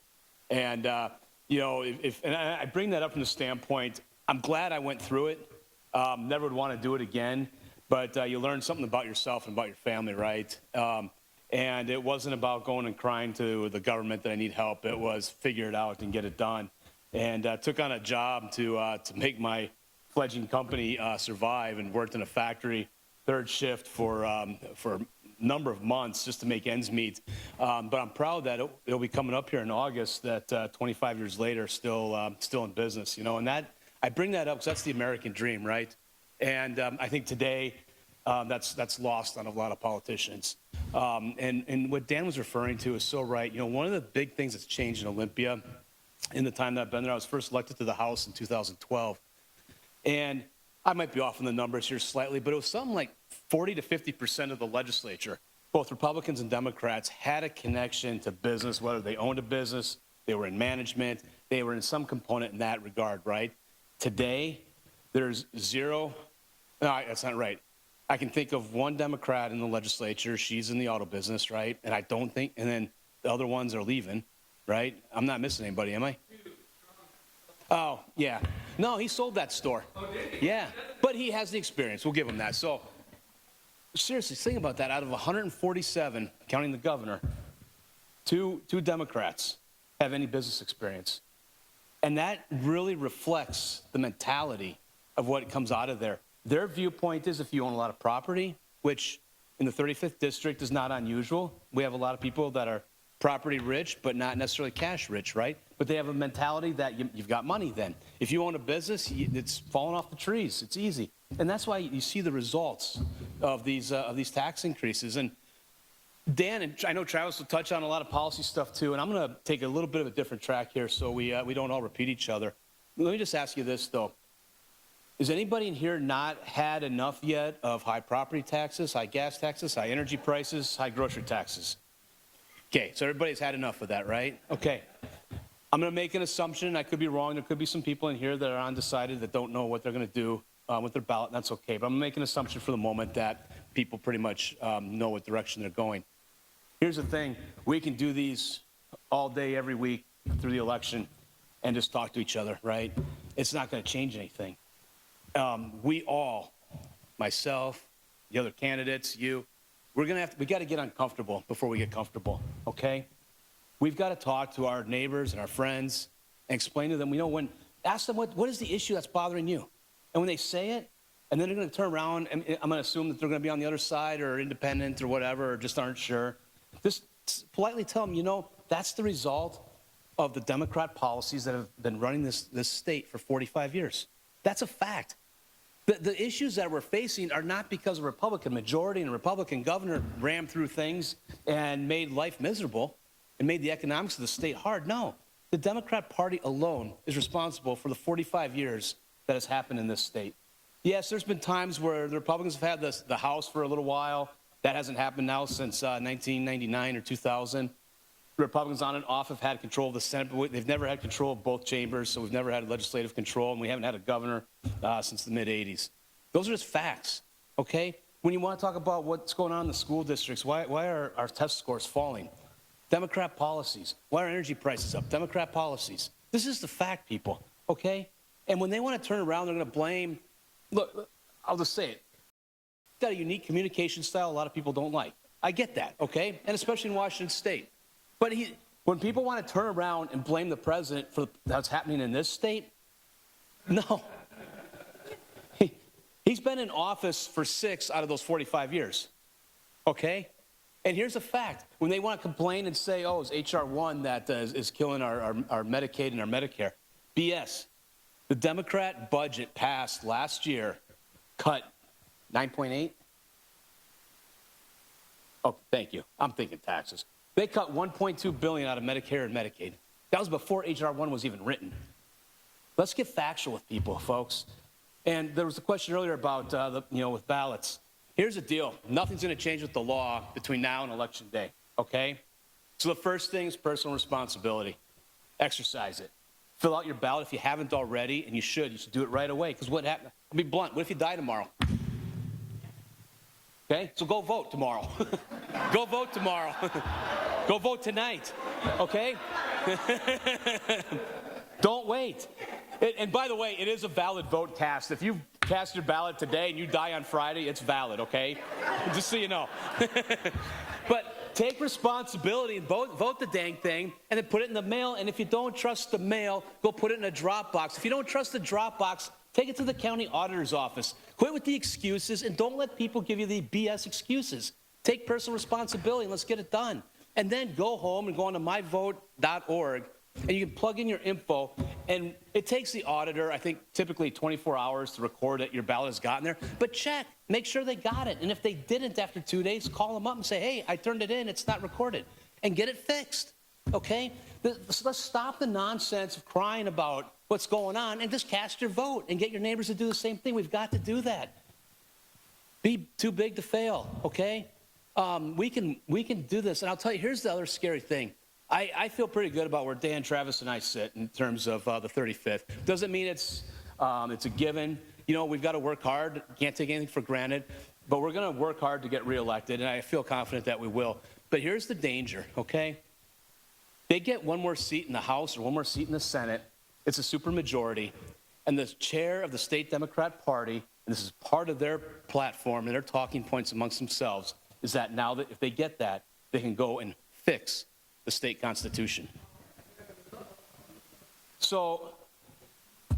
And, and I bring that up from the standpoint, I'm glad I went through it. Never would want to do it again. But you learn something about yourself and about your family, right? And it wasn't about going and crying to the government that I need help. It was figure it out and get it done. And took on a job to make my fledgling company survive, and worked in a factory third shift for a number of months just to make ends meet. But I'm proud that it'll be coming up here in August that 25 years later, still in business, and that I bring that up because that's the American dream, right? And I think today that's lost on a lot of politicians. And what Dan was referring to is so right. One of the big things that's changed in Olympia in the time that I've been there, I was first elected to the House in 2012. And I might be off on the numbers here slightly, but it was something like 40 to 50% of the legislature, both Republicans and Democrats, had a connection to business, whether they owned a business, they were in management, they were in some component in that regard, right? Today, there's zero. No, that's not right. I can think of one Democrat in the legislature. She's in the auto business, right? And then the other ones are leaving, right? I'm not missing anybody, am I? Oh, yeah. No, he sold that store. Oh, did he? Yeah, but he has the experience. We'll give him that. So, seriously, think about that. Out of 147, counting the governor, two Democrats have any business experience. And that really reflects the mentality of what comes out of there. Their viewpoint is if you own a lot of property, which in the 35th district is not unusual. We have a lot of people that are property rich, but not necessarily cash rich, right? But they have a mentality that you've got money then. If you own a business, it's falling off the trees. It's easy. And that's why you see the results of these tax increases. And Dan, and I know Travis will touch on a lot of policy stuff too, and I'm going to take a little bit of a different track here so we don't all repeat each other. Let me just ask you this, though. Has anybody in here not had enough yet of high property taxes, high gas taxes, high energy prices, high grocery taxes? Okay, so everybody's had enough of that, right? Okay. I'm going to make an assumption. I could be wrong. There could be some people in here that are undecided that don't know what they're going to do with their ballot, and that's okay. But I'm going to make an assumption for the moment that people pretty much know what direction they're going. Here's the thing. We can do these all day, every week through the election and just talk to each other, right? It's not going to change anything. We all, myself, the other candidates, you, we got to get uncomfortable before we get comfortable, okay? We've got to talk to our neighbors and our friends and explain to them, ask them what is the issue that's bothering you? And when they say it, and then they're going to turn around, and I'm going to assume that they're going to be on the other side or independent or whatever, or just aren't sure. Just politely tell them, that's the result of the Democrat policies that have been running this state for 45 years. That's a fact. The issues that we're facing are not because a Republican majority and a Republican governor rammed through things and made life miserable and made the economics of the state hard. No, the Democrat Party alone is responsible for the 45 years that has happened in this state. Yes, there's been times where the Republicans have had the House for a little while. That hasn't happened now since 1999 or 2000. The Republicans on and off have had control of the Senate, but they've never had control of both chambers, so we've never had legislative control, and we haven't had a governor since the mid-'80s. Those are just facts, okay? When you want to talk about what's going on in the school districts, why are our test scores falling? Democrat policies. Why are energy prices up? Democrat policies. This is the fact, people, okay? And when they want to turn around, they're going to blame, look, I'll just say it. Got a unique communication style a lot of people don't like. I get that, okay? And especially in Washington State. But when people want to turn around and blame the president for what's happening in this state, no. He's been in office for 6 out of those 45 years, okay? And here's a fact. When they want to complain and say, it's H.R. 1 that is killing our Medicaid and our Medicare, BS. The Democrat budget passed last year cut 9.8? Oh, thank you. I'm thinking taxes. They cut $1.2 billion out of Medicare and Medicaid. That was before H.R. 1 was even written. Let's get factual with people, folks. And there was a question earlier about, with ballots. Here's the deal. Nothing's going to change with the law between now and Election Day, okay? So the first thing is personal responsibility. Exercise it. Fill out your ballot if you haven't already, and you should do it right away. Because what happened? I'll be blunt. What if you die tomorrow? Okay? So go vote tomorrow. Go vote tomorrow. Go vote tonight. Okay? Don't wait. And by the way, it is a valid vote cast. If you cast your ballot today and you die on Friday, it's valid, okay? Just so you know. But take responsibility and vote the dang thing, and then put it in the mail. And if you don't trust the mail, go put it in a drop box. If you don't trust the drop box, take it to the county auditor's office. Quit with the excuses, and don't let people give you the BS excuses. Take personal responsibility, and let's get it done. And then go home and go on to myvote.org, and you can plug in your info. And it takes the auditor, I think, typically 24 hours to record that your ballot has gotten there. But check. Make sure they got it. And if they didn't after 2 days, call them up and say, hey, I turned it in. It's not recorded. And get it fixed. Okay? Let's stop the nonsense of crying about what's going on and just cast your vote and get your neighbors to do the same thing. We've got to do that. Be too big to fail, okay? We can do this. And I'll tell you, here's the other scary thing. I feel pretty good about where Dan, Travis, and I sit in terms of the 35th. Doesn't mean it's a given. We've got to work hard. Can't take anything for granted. But we're going to work hard to get reelected, and I feel confident that we will. But here's the danger, okay? They get one more seat in the House or one more seat in the Senate. It's a supermajority. And the chair of the state Democrat Party, and this is part of their platform and their talking points amongst themselves, is that now that if they get that, they can go and fix the state constitution. So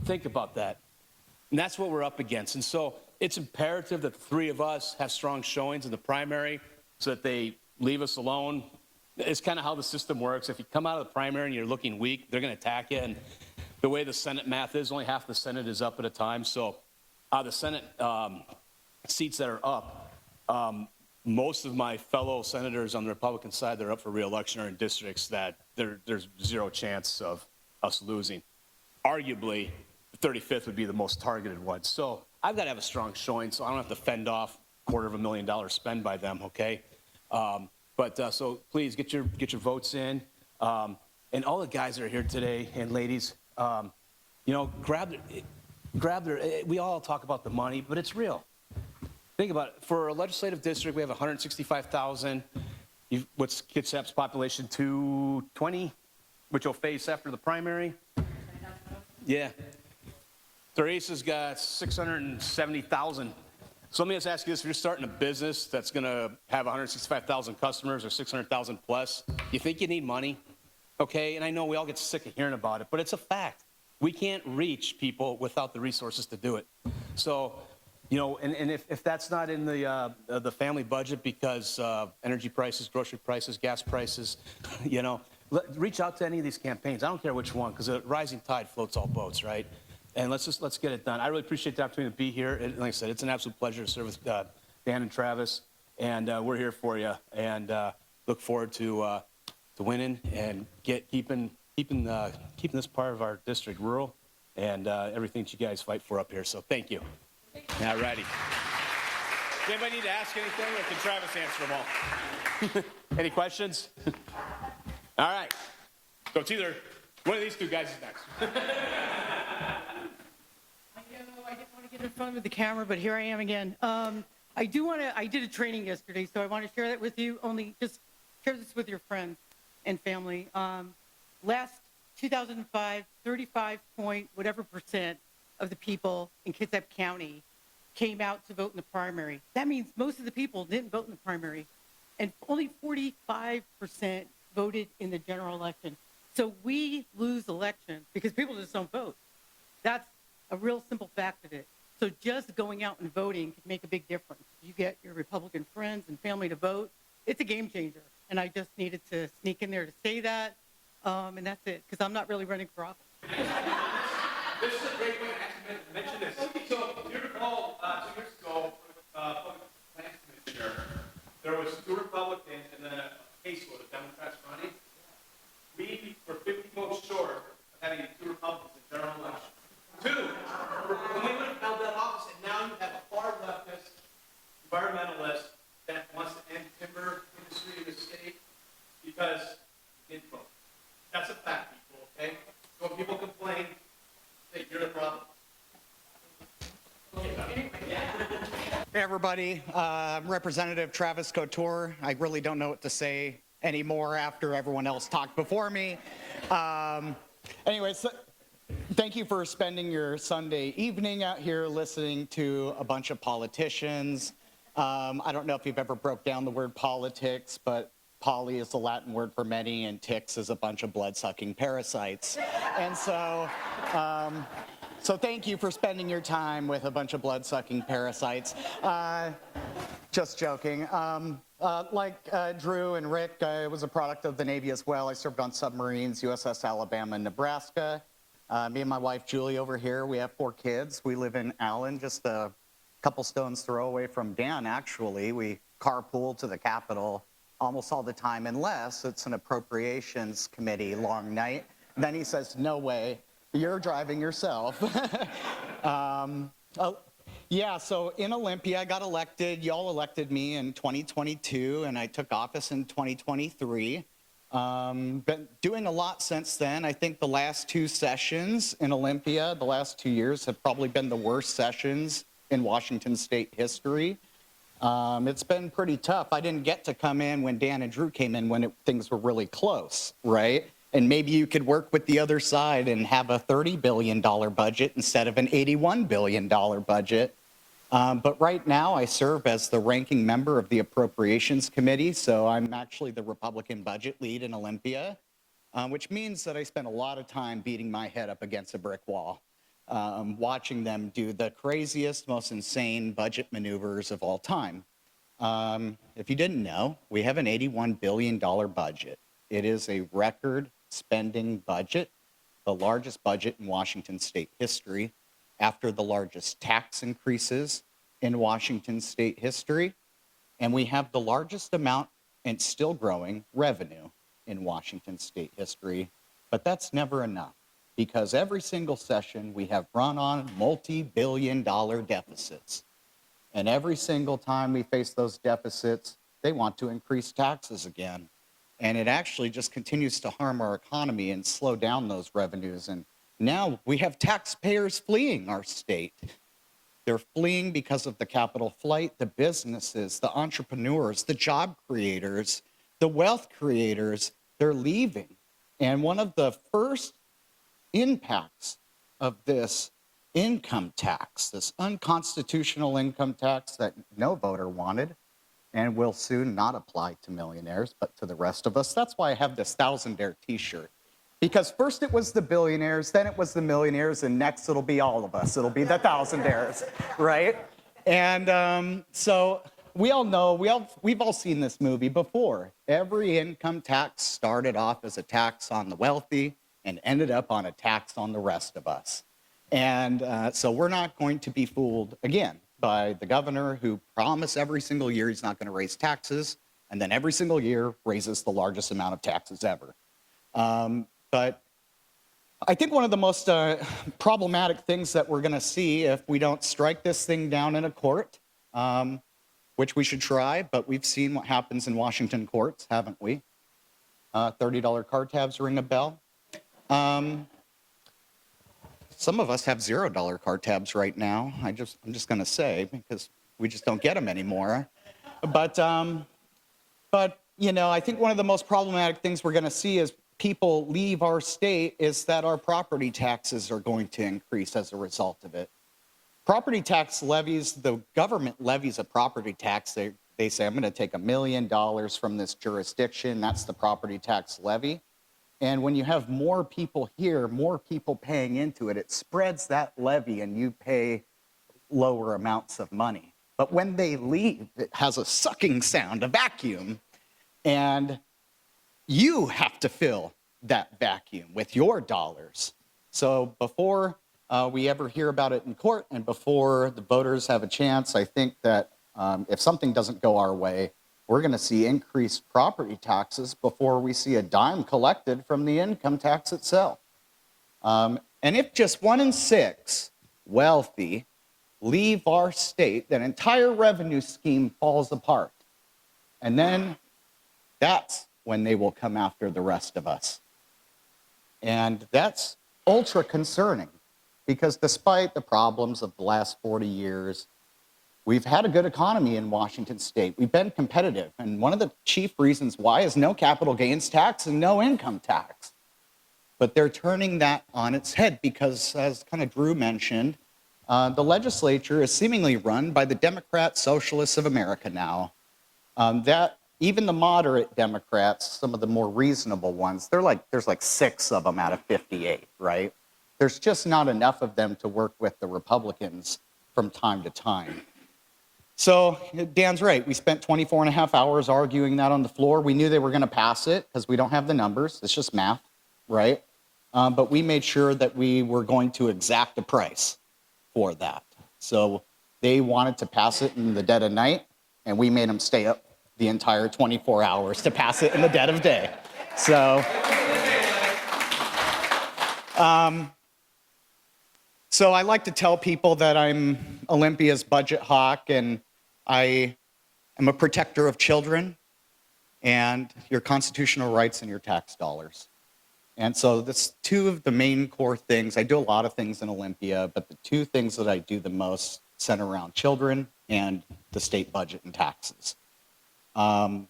think about that. And that's what we're up against. And so it's imperative that the three of us have strong showings in the primary so that they leave us alone. It's kind of how the system works. If you come out of the primary and you're looking weak, they're going to attack you. And the way the Senate math is, only half the Senate is up at a time. So the Senate seats that are up, most of my fellow senators on the Republican side that are up for re-election are in districts that there's zero chance of us losing. Arguably, the 35th would be the most targeted one. So I've got to have a strong showing so I don't have to fend off $250,000 spend by them, okay? So please get your votes in. And all the guys that are here today and ladies, you know, grab their, we all talk about the money, but it's real. Think about it. For a legislative district, we have 165,000. What's Kitsap's population? 220, which you'll face after the primary. Yeah. Teresa's got 670,000. So let me just ask you this. If you're starting a business that's going to have 165,000 customers or 600,000 plus, you think you need money? Okay, and I know we all get sick of hearing about it, but it's a fact. We can't reach people without the resources to do it. So, you know, and if that's not in the family budget because energy prices, grocery prices, gas prices, you know, reach out to any of these campaigns. I don't care which one, because a rising tide floats all boats, right? And let's get it done. I really appreciate the opportunity to be here. And like I said, it's an absolute pleasure to serve with Dan and Travis, and we're here for you. And look forward to winning and keeping this part of our district rural and everything that you guys fight for up here. So thank you. All righty. Does anybody need to ask anything, or can Travis answer them all? Any questions? All right. So it's either one of these two guys is next. I didn't want to get in front of the camera, but here I am again. I did a training yesterday, so I want to share that with you. Only just share this with your friends and family. Last 2005, 35 point whatever percent of the people in Kitsap County came out to vote in the primary. That means most of the people didn't vote in the primary, and only 45% voted in the general election. So we lose elections because people just don't vote. That's a real simple fact of it. So just going out and voting can make a big difference. You get your Republican friends and family to vote. It's a game changer. And I just needed to sneak in there to say that. And that's it, because I'm not really running for office. This is a great way to actually mention this. So you recall 2 years ago, Public Lands Commissioner, there was 2 Republicans and then a caseload of Democrats running. We were 50 votes short of having 2 Republicans in general election. 2, when we would have held that office, and now you have a far leftist environmentalist that wants to end timber industry in the state because you didn't vote. That's a fact, people, okay? So when people complain, say you're the problem. Hey, everybody. Representative Travis Couture. I really don't know what to say anymore after everyone else talked before me. Anyways, thank you for spending your Sunday evening out here listening to a bunch of politicians. I don't know if you've ever broke down the word politics, but poly is the Latin word for many, and ticks is a bunch of blood-sucking parasites. And so thank you for spending your time with a bunch of blood-sucking parasites. Just joking. Like Drew and Rick, I was a product of the Navy as well. I served on submarines, USS Alabama and Nebraska. Me and my wife, Julie, over here, we have 4 kids. We live in Allen, just a couple stones throw away from Dan, actually. We carpool to the Capitol almost all the time, unless it's an appropriations committee long night. Then he says, no way, you're driving yourself. Yeah, so in Olympia, I got elected. Y'all elected me in 2022, and I took office in 2023. Been doing a lot since then. I think the last 2 sessions in Olympia, the last 2 years, have probably been the worst sessions in Washington state history. It's been pretty tough. I didn't get to come in when Dan and Drew came in when things were really close, right? And maybe you could work with the other side and have a $30 billion budget instead of an $81 billion budget. But right now I serve as the ranking member of the Appropriations Committee, so I'm actually the Republican budget lead in Olympia, which means that I spend a lot of time beating my head up against a brick wall, watching them do the craziest, most insane budget maneuvers of all time. If you didn't know, we have an $81 billion budget. It is a record spending budget, the largest budget in Washington state history, after the largest tax increases in Washington state history. And we have the largest amount, and still growing, revenue in Washington state history. But that's never enough, because every single session we have run on multi-billion-dollar deficits. And every single time we face those deficits, they want to increase taxes again. And it actually just continues to harm our economy and slow down those revenues. And now we have taxpayers fleeing our state. They're fleeing because of the capital flight, the businesses, the entrepreneurs, the job creators, the wealth creators, they're leaving. And one of the first impacts of this income tax, this unconstitutional income tax that no voter wanted and will soon not apply to millionaires, but to the rest of us. That's why I have this thousandaire t-shirt. Because first it was the billionaires, then it was the millionaires, and next it'll be all of us. It'll be the thousandaires, right? And so we all know, we've all seen this movie before. Every income tax started off as a tax on the wealthy and ended up on a tax on the rest of us. And so we're not going to be fooled again by the governor who promised every single year he's not going to raise taxes, and then every single year raises the largest amount of taxes ever. But I think one of the most problematic things that we're going to see if we don't strike this thing down in a court, which we should try, but we've seen what happens in Washington courts, haven't we? $30 car tabs ring a bell. Some of us have $0 car tabs right now. I'm just going to say, because we just don't get them anymore. But you know, I think one of the most problematic things we're going to see as people leave our state is that our property taxes are going to increase as a result of it. Property tax levies, the government levies a property tax. They say, I'm going to take $1 million from this jurisdiction. That's the property tax levy. And when you have more people here, more people paying into it, it spreads that levy and you pay lower amounts of money. But when they leave, it has a sucking sound, a vacuum, and you have to fill that vacuum with your dollars. So before we ever hear about it in court and before the voters have a chance, I think that if something doesn't go our way, we're going to see increased property taxes before we see a dime collected from the income tax itself. And if just 1 in 6 wealthy leave our state, that entire revenue scheme falls apart. And then that's when they will come after the rest of us. And that's ultra concerning because despite the problems of the last 40 years, we've had a good economy in Washington state. We've been competitive. And one of the chief reasons why is no capital gains tax and no income tax. But they're turning that on its head because, as kind of Drew mentioned, the legislature is seemingly run by the Democrat Socialists of America now. That even the moderate Democrats, some of the more reasonable ones, there's like 6 of them out of 58, right? There's just not enough of them to work with the Republicans from time to time. So Dan's right. We spent 24 and a half hours arguing that on the floor. We knew they were going to pass it because we don't have the numbers. It's just math, right? But we made sure that we were going to exact a price for that. So they wanted to pass it in the dead of night, and we made them stay up the entire 24 hours to pass it in the dead of day. So, so I like to tell people that I'm Olympia's budget hawk, and I am a protector of children and your constitutional rights and your tax dollars. And so that's 2 of the main core things. I do a lot of things in Olympia, but the 2 things that I do the most center around children and the state budget and taxes. And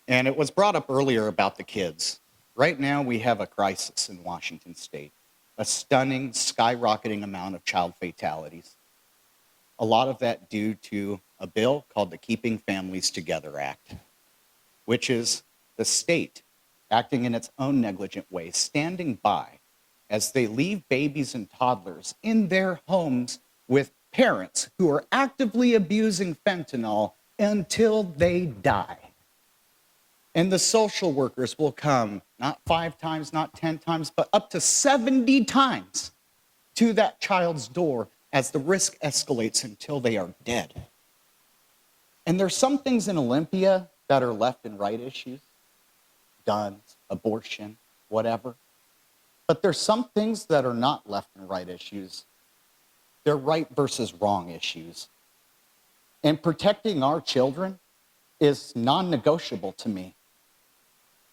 it was brought up earlier about the kids. Right now, we have a crisis in Washington state, a stunning, skyrocketing amount of child fatalities. A lot of that due to a bill called the Keeping Families Together Act, which is the state acting in its own negligent way, standing by as they leave babies and toddlers in their homes with parents who are actively abusing fentanyl until they die. And the social workers will come not 5 times, not 10 times, but up to 70 times to that child's door as the risk escalates until they are dead. And there's some things in Olympia that are left and right issues, guns, abortion, whatever. But there's some things that are not left and right issues. They're right versus wrong issues. And protecting our children is non-negotiable to me.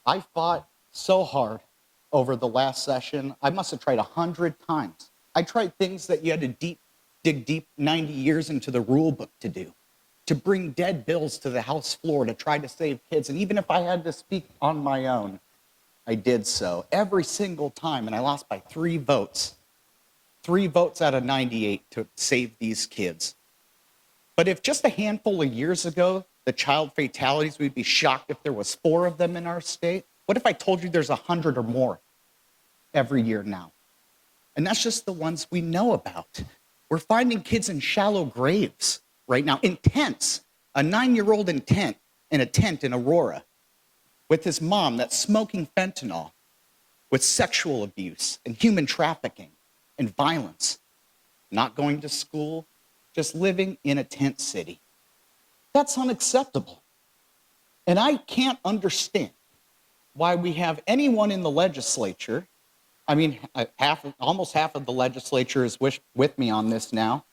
I fought so hard over the last session. I must have tried 100 times. I tried things that you had to dig deep 90 years into the rule book to do, to bring dead bills to the House floor to try to save kids. And even if I had to speak on my own, I did so every single time, and I lost by 3 votes. 3 votes out of 98 to save these kids. But if just a handful of years ago, the child fatalities, we'd be shocked if there was 4 of them in our state. What if I told you there's 100 or more every year now? And that's just the ones we know about. We're finding kids in shallow graves right now, in tents, a 9-year-old in a tent in Aurora with his mom that's smoking fentanyl, with sexual abuse and human trafficking and violence, not going to school, just living in a tent city. That's unacceptable. And I can't understand why we have anyone in the legislature, I mean, almost half of the legislature is with me on this now,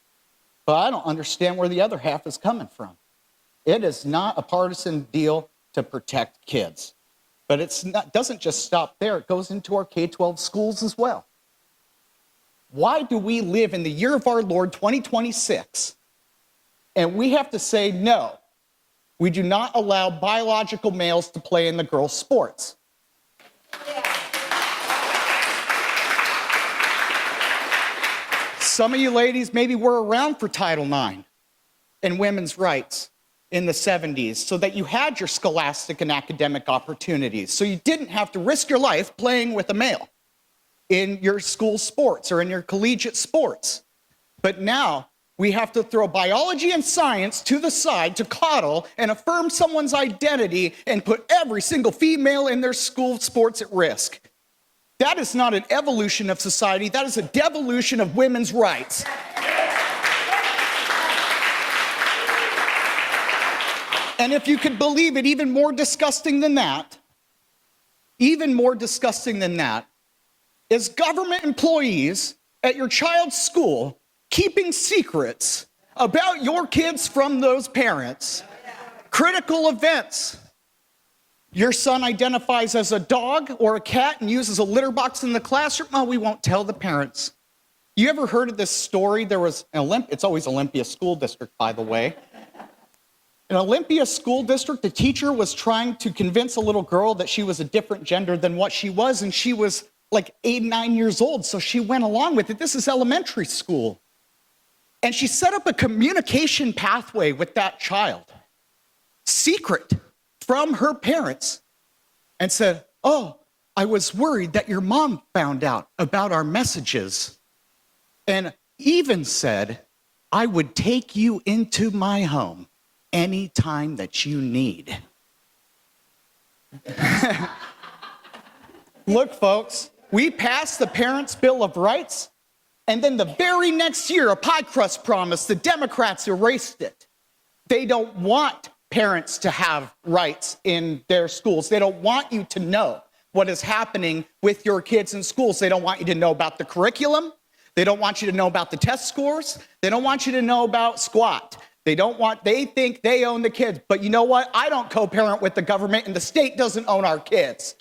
but I don't understand where the other half is coming from. It is not a partisan deal to protect kids. But it doesn't just stop there. It goes into our K-12 schools as well. Why do we live in the year of our Lord, 2026, and we have to say, no, we do not allow biological males to play in the girls' sports? Some of you ladies maybe were around for Title IX and women's rights in the 70s, so that you had your scholastic and academic opportunities, so you didn't have to risk your life playing with a male in your school sports or in your collegiate sports. But now we have to throw biology and science to the side to coddle and affirm someone's identity and put every single female in their school sports at risk. That is not an evolution of society. That is a devolution of women's rights. And if you could believe it, even more disgusting than that, is government employees at your child's school keeping secrets about your kids from those parents. Critical events. Your son identifies as a dog or a cat and uses a litter box in the classroom. Oh, we won't tell the parents. You ever heard of this story? There was it's always Olympia School District, by the way. In Olympia School District, the teacher was trying to convince a little girl that she was a different gender than what she was, and she was like 8, 9 years old, so she went along with it. This is elementary school. And she set up a communication pathway with that child, secret from her parents, and said, oh, I was worried that your mom found out about our messages, and even said, I would take you into my home any time that you need. Look, folks, we passed the Parents' Bill of Rights, and then the very next year, a pie crust promise, the Democrats erased it. They don't want parents to have rights in their schools. They don't want you to know what is happening with your kids in schools. They don't want you to know about the curriculum. They don't want you to know about the test scores. They don't want you to know about squat. They think they own the kids. But you know what? I don't co-parent with the government, and the state doesn't own our kids.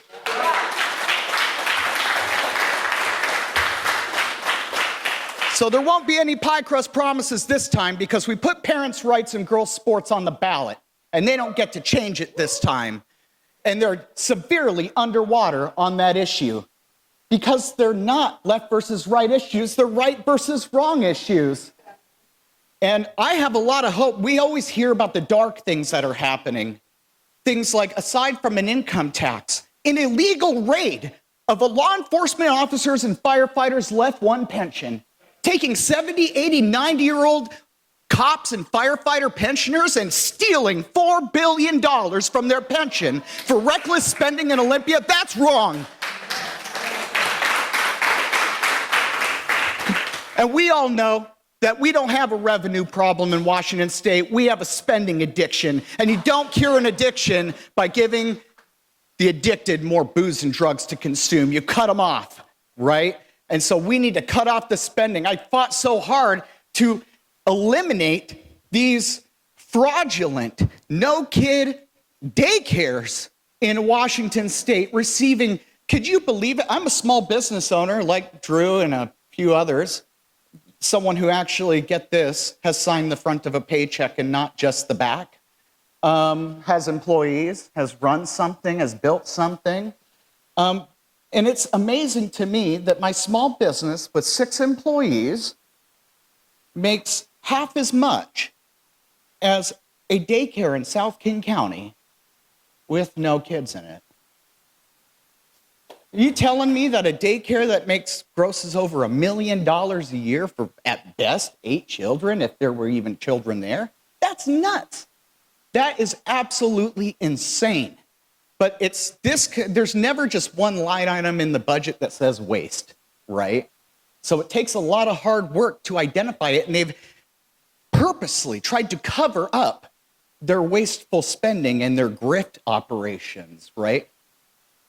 So there won't be any pie crust promises this time, because we put parents' rights in girls' sports on the ballot, and they don't get to change it this time. And they're severely underwater on that issue, because they're not left versus right issues, they're right versus wrong issues. And I have a lot of hope. We always hear about the dark things that are happening. Things like, aside from an income tax, an illegal raid of a law enforcement officers and firefighters left one pension, taking 70, 80, 90-year-old cops and firefighter pensioners and stealing $4 billion from their pension for reckless spending in Olympia. That's wrong. And we all know that we don't have a revenue problem in Washington State. We have a spending addiction. And you don't cure an addiction by giving the addicted more booze and drugs to consume. You cut them off, right? And so we need to cut off the spending. I fought so hard to eliminate these fraudulent no-kid daycares in Washington State receiving, could you believe it? I'm a small business owner like Drew and a few others. Someone who actually, get this, has signed the front of a paycheck and not just the back, has employees, has run something, has built something. And it's amazing to me that my small business with 6 employees makes half as much as a daycare in South King County with no kids in it. Are you telling me that a daycare that grosses over $1 million a year for, at best, 8 children, if there were even children there? That's nuts. That is absolutely insane. But it's this, there's never just one line item in the budget that says waste, right? So it takes a lot of hard work to identify it, and they've purposely tried to cover up their wasteful spending and their grift operations, right?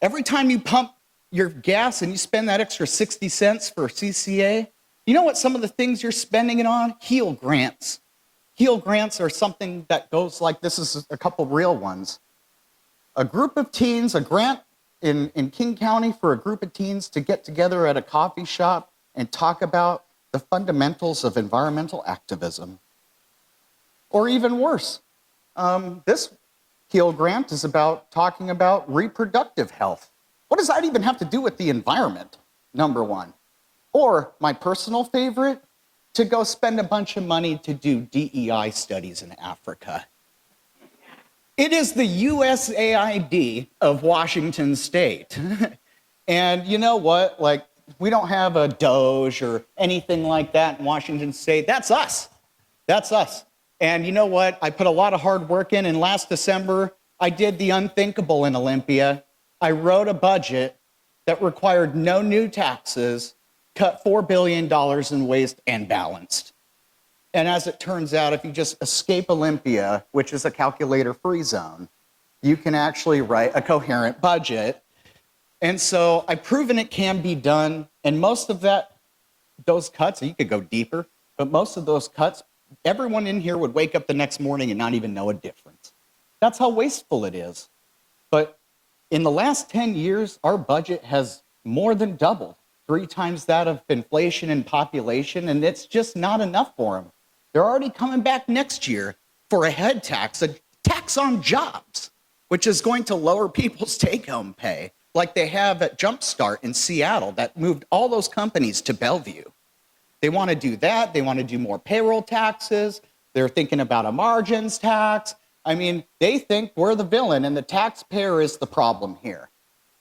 Every time you pump your gas and you spend that extra 60 cents for CCA, you know what some of the things you're spending it on? HEAL grants. HEAL grants are something that goes like, this is a couple real ones. A group of teens, a grant in King County for a group of teens to get together at a coffee shop and talk about the fundamentals of environmental activism. Or even worse, this HEAL grant is about talking about reproductive health. What does that even have to do with the environment, number one? Or my personal favorite, to go spend a bunch of money to do DEI studies in Africa. It is the USAID of Washington State. And you know what? Like, we don't have a Doge or anything like that in Washington State. That's us. That's us. And you know what? I put a lot of hard work in, and last December, I did the unthinkable in Olympia. I wrote a budget that required no new taxes, cut $4 billion in waste, and balanced. And as it turns out, if you just escape Olympia, which is a calculator-free zone, you can actually write a coherent budget. And so I've proven it can be done. And most of those cuts, you could go deeper, but most of those cuts, everyone in here would wake up the next morning and not even know a difference. That's how wasteful it is. But in the last 10 years, our budget has more than doubled, 3 times that of inflation and population, and it's just not enough for them. They're already coming back next year for a head tax, a tax on jobs, which is going to lower people's take-home pay, like they have at Jumpstart in Seattle that moved all those companies to Bellevue. They want to do that. They want to do more payroll taxes. They're thinking about a margins tax. I mean, they think we're the villain and the taxpayer is the problem here.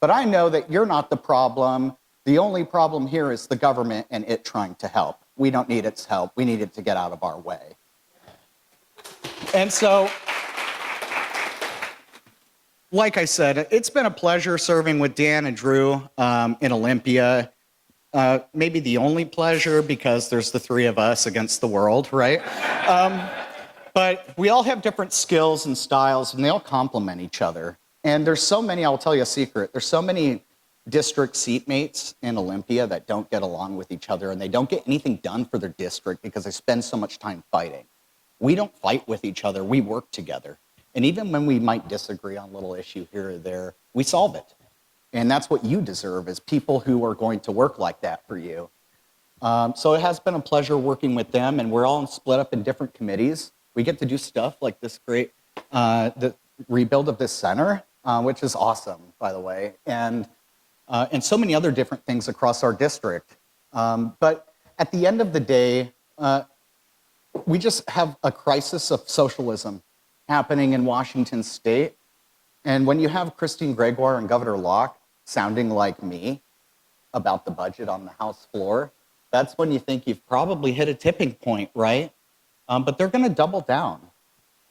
But I know that you're not the problem. The only problem here is the government and it trying to help. We don't need its help. We need it to get out of our way. And so, like I said, it's been a pleasure serving with Dan and Drew in Olympia. Maybe the only pleasure because there's the 3 of us against the world, right? But we all have different skills and styles, and they all complement each other. And there's so many, I'll tell you a secret, there's so many district seatmates in Olympia that don't get along with each other, and they don't get anything done for their district because they spend so much time fighting. We don't fight with each other, we work together. And even when we might disagree on a little issue here or there, we solve it. And that's what you deserve, is people who are going to work like that for you. So it has been a pleasure working with them, and we're all split up in different committees. We get to do stuff like this great, the rebuild of this center, which is awesome, by the way, and so many other different things across our district. But at the end of the day, we just have a crisis of socialism happening in Washington State. And when you have Christine Gregoire and Governor Locke sounding like me about the budget on the House floor, that's when you think you've probably hit a tipping point, right? But they're gonna double down.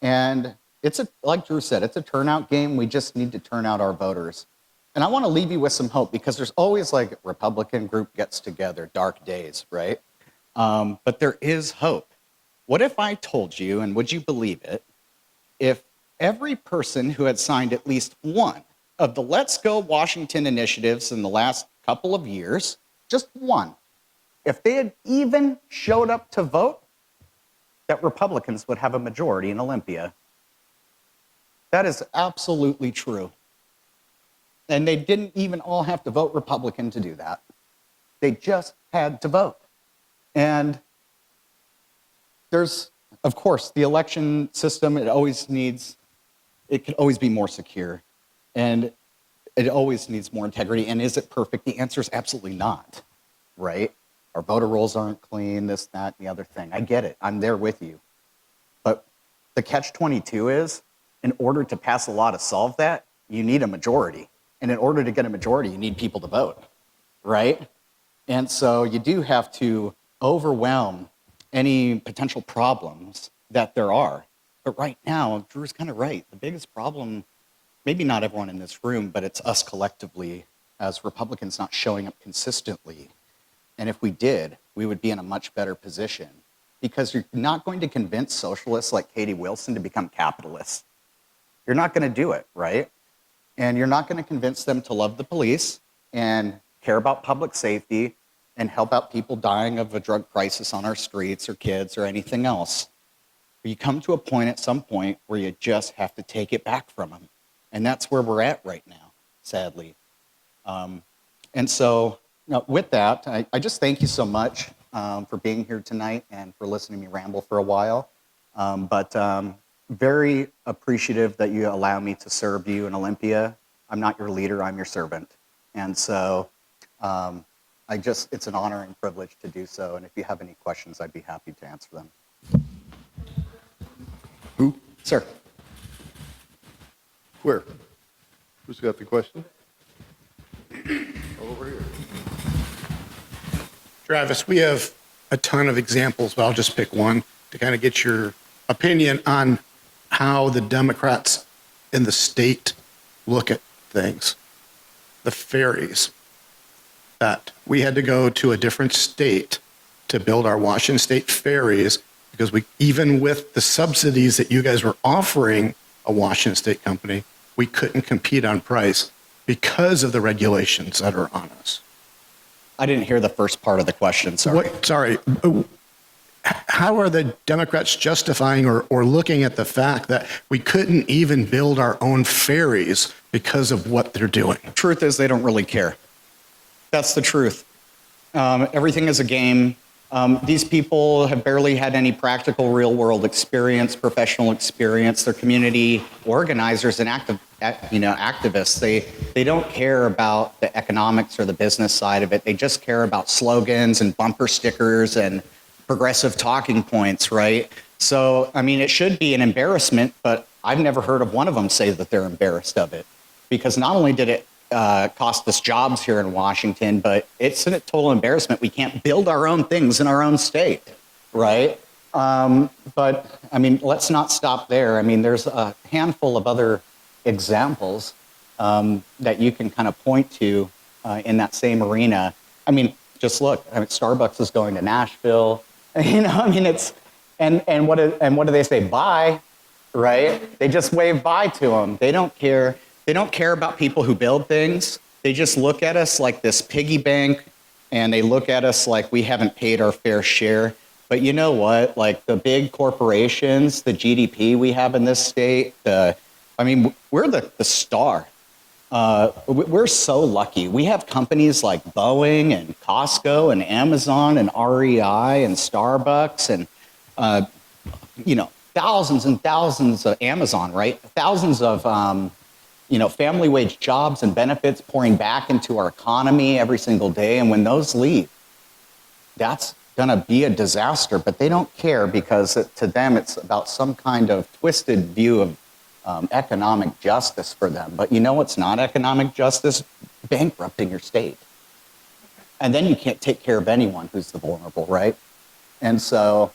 And it's like Drew said, it's a turnout game. We just need to turn out our voters. And I wanna leave you with some hope, because there's always like a Republican group gets together, dark days, right? But there is hope. What if I told you, and would you believe it, if every person who had signed at least one of the Let's Go Washington initiatives in the last couple of years, just one, if they had even showed up to vote, that Republicans would have a majority in Olympia. That is absolutely true. And they didn't even all have to vote Republican to do that. They just had to vote. And there's, of course, the election system, it could always be more secure. And it always needs more integrity. And is it perfect? The answer is absolutely not, right? Our voter rolls aren't clean, this, that, and the other thing. I get it. I'm there with you. But the catch-22 is, in order to pass a law to solve that, you need a majority. And in order to get a majority, you need people to vote, right? And so you do have to overwhelm any potential problems that there are. But right now, Drew's kind of right. The biggest problem, maybe not everyone in this room, but it's us collectively as Republicans not showing up consistently. And if we did, we would be in a much better position, because you're not going to convince socialists like Katie Wilson to become capitalists. You're not going to do it, right? And you're not going to convince them to love the police and care about public safety and help out people dying of a drug crisis on our streets or kids or anything else. But you come to a point at some point where you just have to take it back from them. And that's where we're at right now, sadly. And so with that, I just thank you so much for being here tonight and for listening to me ramble for a while. Very appreciative that you allow me to serve you in Olympia. I'm not your leader, I'm your servant. And so it's an honor and privilege to do so. And if you have any questions, I'd be happy to answer them. Who? Sir. Where? Who's got the question? Over here. Travis, we have a ton of examples, but I'll just pick one to kind of get your opinion on how the Democrats in the state look at things. The ferries, that we had to go to a different state to build our Washington State ferries, because even with the subsidies that you guys were offering a Washington State company, we couldn't compete on price because of the regulations that are on us. I didn't hear the first part of the question, sorry. How are the Democrats justifying or looking at the fact that we couldn't even build our own ferries because of what they're doing? Truth is, they don't really care. That's the truth. Everything is a game. These people have barely had any practical real-world experience, professional experience. They're community organizers and activists. They don't care about the economics or the business side of it. They just care about slogans and bumper stickers and progressive talking points, right? So, I mean, it should be an embarrassment, but I've never heard of one of them say that they're embarrassed of it. Because not only did it cost us jobs here in Washington, but it's a total embarrassment. We can't build our own things in our own state, right? But, I mean, let's not stop there. I mean, there's a handful of other examples that you can kind of point to in that same arena. I mean, just look, I mean, Starbucks is going to Nashville. You know, I mean, it's, and what do they say? Bye, right? They just wave bye to them. They don't care. They don't care about people who build things. They just look at us like this piggy bank, and they look at us like we haven't paid our fair share. But you know what? Like the big corporations, the GDP we have in this state, I mean, we're the star. We're so lucky. We have companies like Boeing and Costco and Amazon and REI and Starbucks and, you know, thousands and thousands of Amazon, right? Thousands of, you know, family wage jobs and benefits pouring back into our economy every single day. And when those leave, that's going to be a disaster. But they don't care because to them, it's about some kind of twisted view of economic justice for them. But you know what's not economic justice? Bankrupting your state. And then you can't take care of anyone who's the vulnerable, right? And so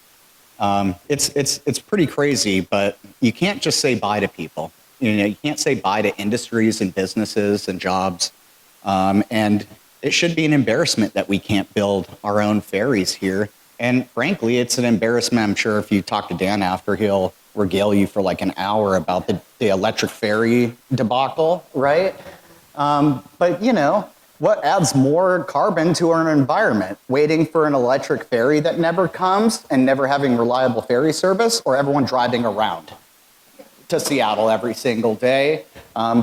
it's pretty crazy, but you can't just say bye to people. You know, you can't say bye to industries and businesses and jobs. And it should be an embarrassment that we can't build our own ferries here. And frankly, it's an embarrassment. I'm sure if you talk to Dan after, he'll regale you for like an hour about the electric ferry debacle, right? But you know, what adds more carbon to our environment? Waiting for an electric ferry that never comes and never having reliable ferry service, or everyone driving around? to Seattle every single day.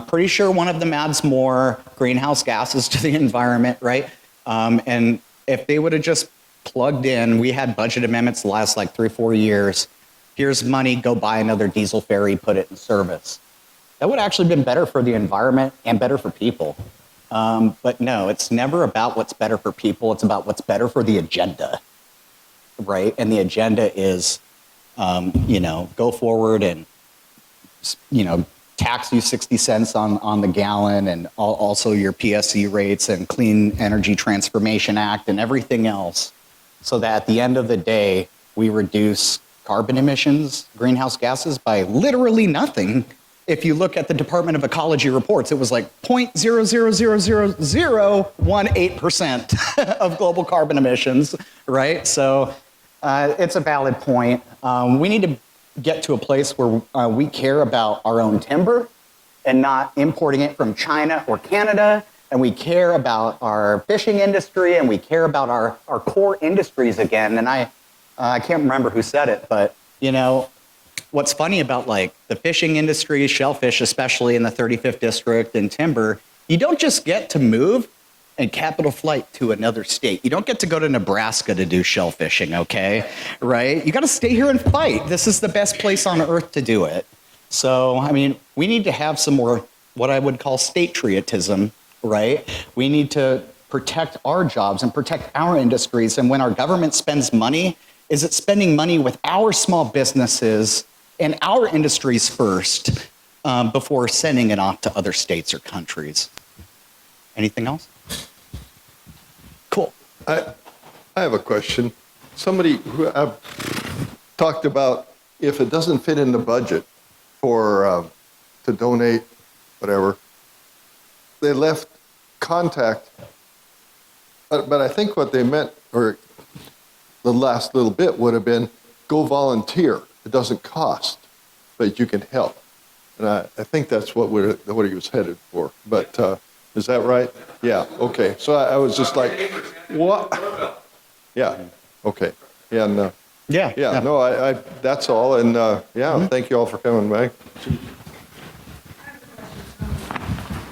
Pretty sure one of them adds more greenhouse gases to the environment, right? And if they would have just plugged in, we had budget amendments the last like 3 or 4 years. Here's money, go buy another diesel ferry, put it in service. That would have actually been better for the environment and better for people. But no, it's never about what's better for people. It's about what's better for the agenda, right? And the agenda is, go forward and, tax you 60 cents on the gallon, and also your PSC rates and Clean Energy Transformation Act and everything else, so that at the end of the day, we reduce carbon emissions, greenhouse gases by literally nothing. If you look at the Department of Ecology reports, it was like 0.0000018% of global carbon emissions, right? So it's a valid point. We need to get to a place where we care about our own timber and not importing it from China or Canada. And we care about our fishing industry, and we care about our core industries again. And I can't remember who said it, but what's funny about like the fishing industry, shellfish, especially in the 35th district, and timber, you don't just get to move and capital flight to another state. You don't get to go to Nebraska to do shellfishing, okay? Right? You gotta stay here and fight. This is the best place on earth to do it. So, I mean, we need to have some more what I would call state patriotism, right? We need to protect our jobs and protect our industries. And when our government spends money, is it spending money with our small businesses and our industries first before sending it off to other states or countries? Anything else? Cool. I have a question. Somebody who I've talked about, if it doesn't fit in the budget for to donate, whatever, they left contact. But I think what they meant, or the last little bit would have been, go volunteer. It doesn't cost, but you can help. And I think that's what he was headed for. But is that right? Yeah, okay. So I was just like, what? Yeah, okay. And yeah, no, I that's all. And thank you all for coming back.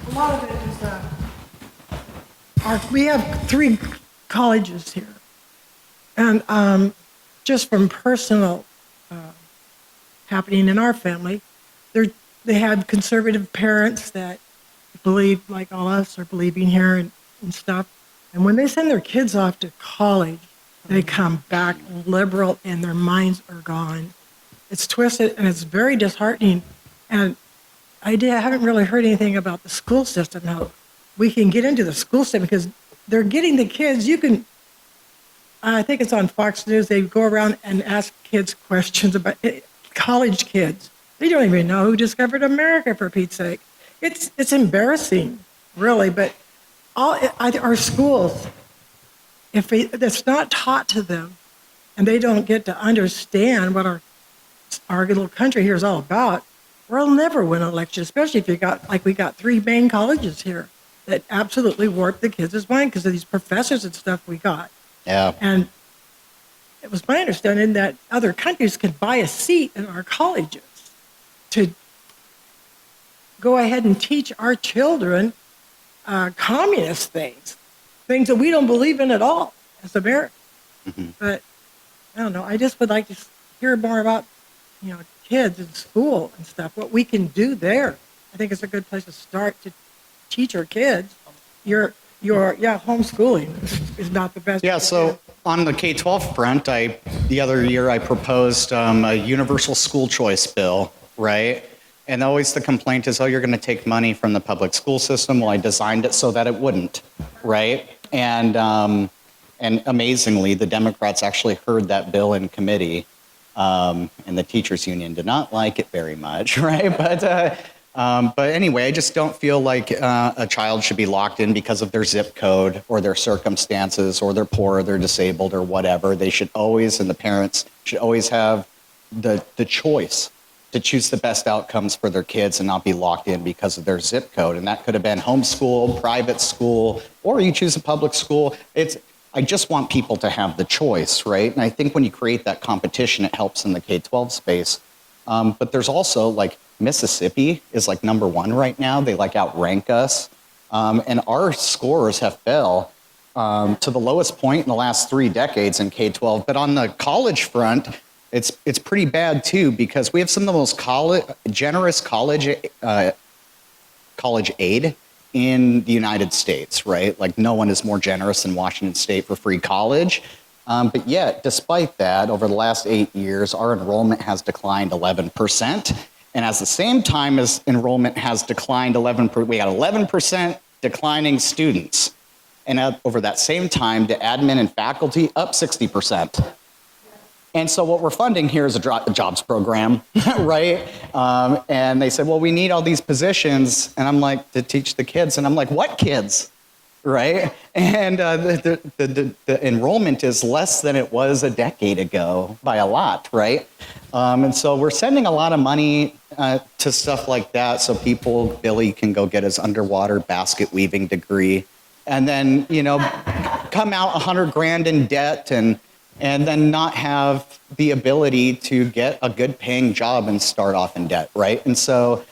A lot of it is, we have 3 colleges here. And just from personal happening in our family, they have conservative parents that believe, like all us are believing here and stuff. And when they send their kids off to college, they come back liberal and their minds are gone. It's twisted and it's very disheartening. And I haven't really heard anything about the school system, how we can get into the school system, because they're getting the kids, I think it's on Fox News, they go around and ask kids questions about college kids. They don't even know who discovered America, for Pete's sake. It's embarrassing, really, but our schools, if that's not taught to them and they don't get to understand what our little country here is all about, we'll never win an election, especially if we got 3 main colleges here that absolutely warp the kids' mind because of these professors and stuff we got. Yeah. And it was my understanding that other countries could buy a seat in our colleges to go ahead and teach our children communist things that we don't believe in at all as Americans. Mm-hmm. But I don't know. I just would like to hear more about, kids in school and stuff, what we can do there. I think it's a good place to start to teach our kids. Homeschooling is not the best. Yeah, so on the K-12 front, the other year I proposed a universal school choice bill, right? And always the complaint is, oh, you're going to take money from the public school system. Well, I designed it so that it wouldn't, right? And amazingly, the Democrats actually heard that bill in committee, and the teachers union did not like it very much, right? But anyway, I just don't feel like a child should be locked in because of their zip code or their circumstances, or they're poor or they're disabled or whatever. They should always, and the parents should always have the choice to choose the best outcomes for their kids and not be locked in because of their zip code. And that could have been homeschool, private school, or you choose a public school. I just want people to have the choice, right? And I think when you create that competition, it helps in the K-12 space. But there's also, like, Mississippi is like #1 right now. They like outrank us. And our scores have fell to the lowest point in the last 3 decades in K-12. But on the college front, it's pretty bad too, because we have some of the most generous college aid in the United States, right? Like no one is more generous than Washington State for free college. But yet, despite that, over the last 8 years, our enrollment has declined 11%. And at the same time as enrollment has declined 11%, we got 11% declining students. And over that same time, the admin and faculty up 60%. And so what we're funding here is a jobs program, right? And they said, well, we need all these positions. And I'm like, to teach the kids. And I'm like, what kids? Right? And the enrollment is less than it was a decade ago by a lot, right? And so we're sending a lot of money to stuff like that so Billy can go get his underwater basket weaving degree and then, come out 100 grand in debt and then not have the ability to get a good paying job and start off in debt, right? And so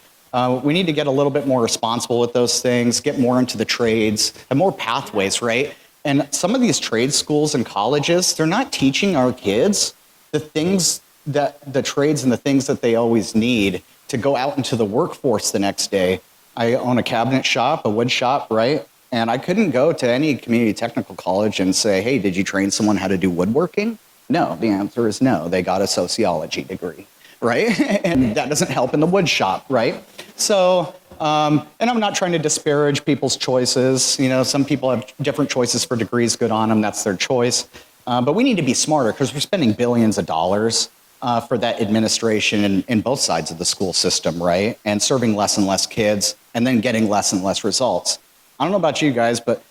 we need to get a little bit more responsible with those things, get more into the trades, and more pathways, right? And some of these trade schools and colleges, they're not teaching our kids the things the trades and the things that they always need to go out into the workforce the next day. I own a cabinet shop, a wood shop, right? And I couldn't go to any community technical college and say, hey, did you train someone how to do woodworking? No, the answer is no. They got a sociology degree, right? And that doesn't help in the wood shop, right? So, and I'm not trying to disparage people's choices. Some people have different choices for degrees, good on them, that's their choice. But we need to be smarter because we're spending billions of dollars for that administration in both sides of the school system, right? And serving less and less kids and then getting less and less results. I don't know about you guys, but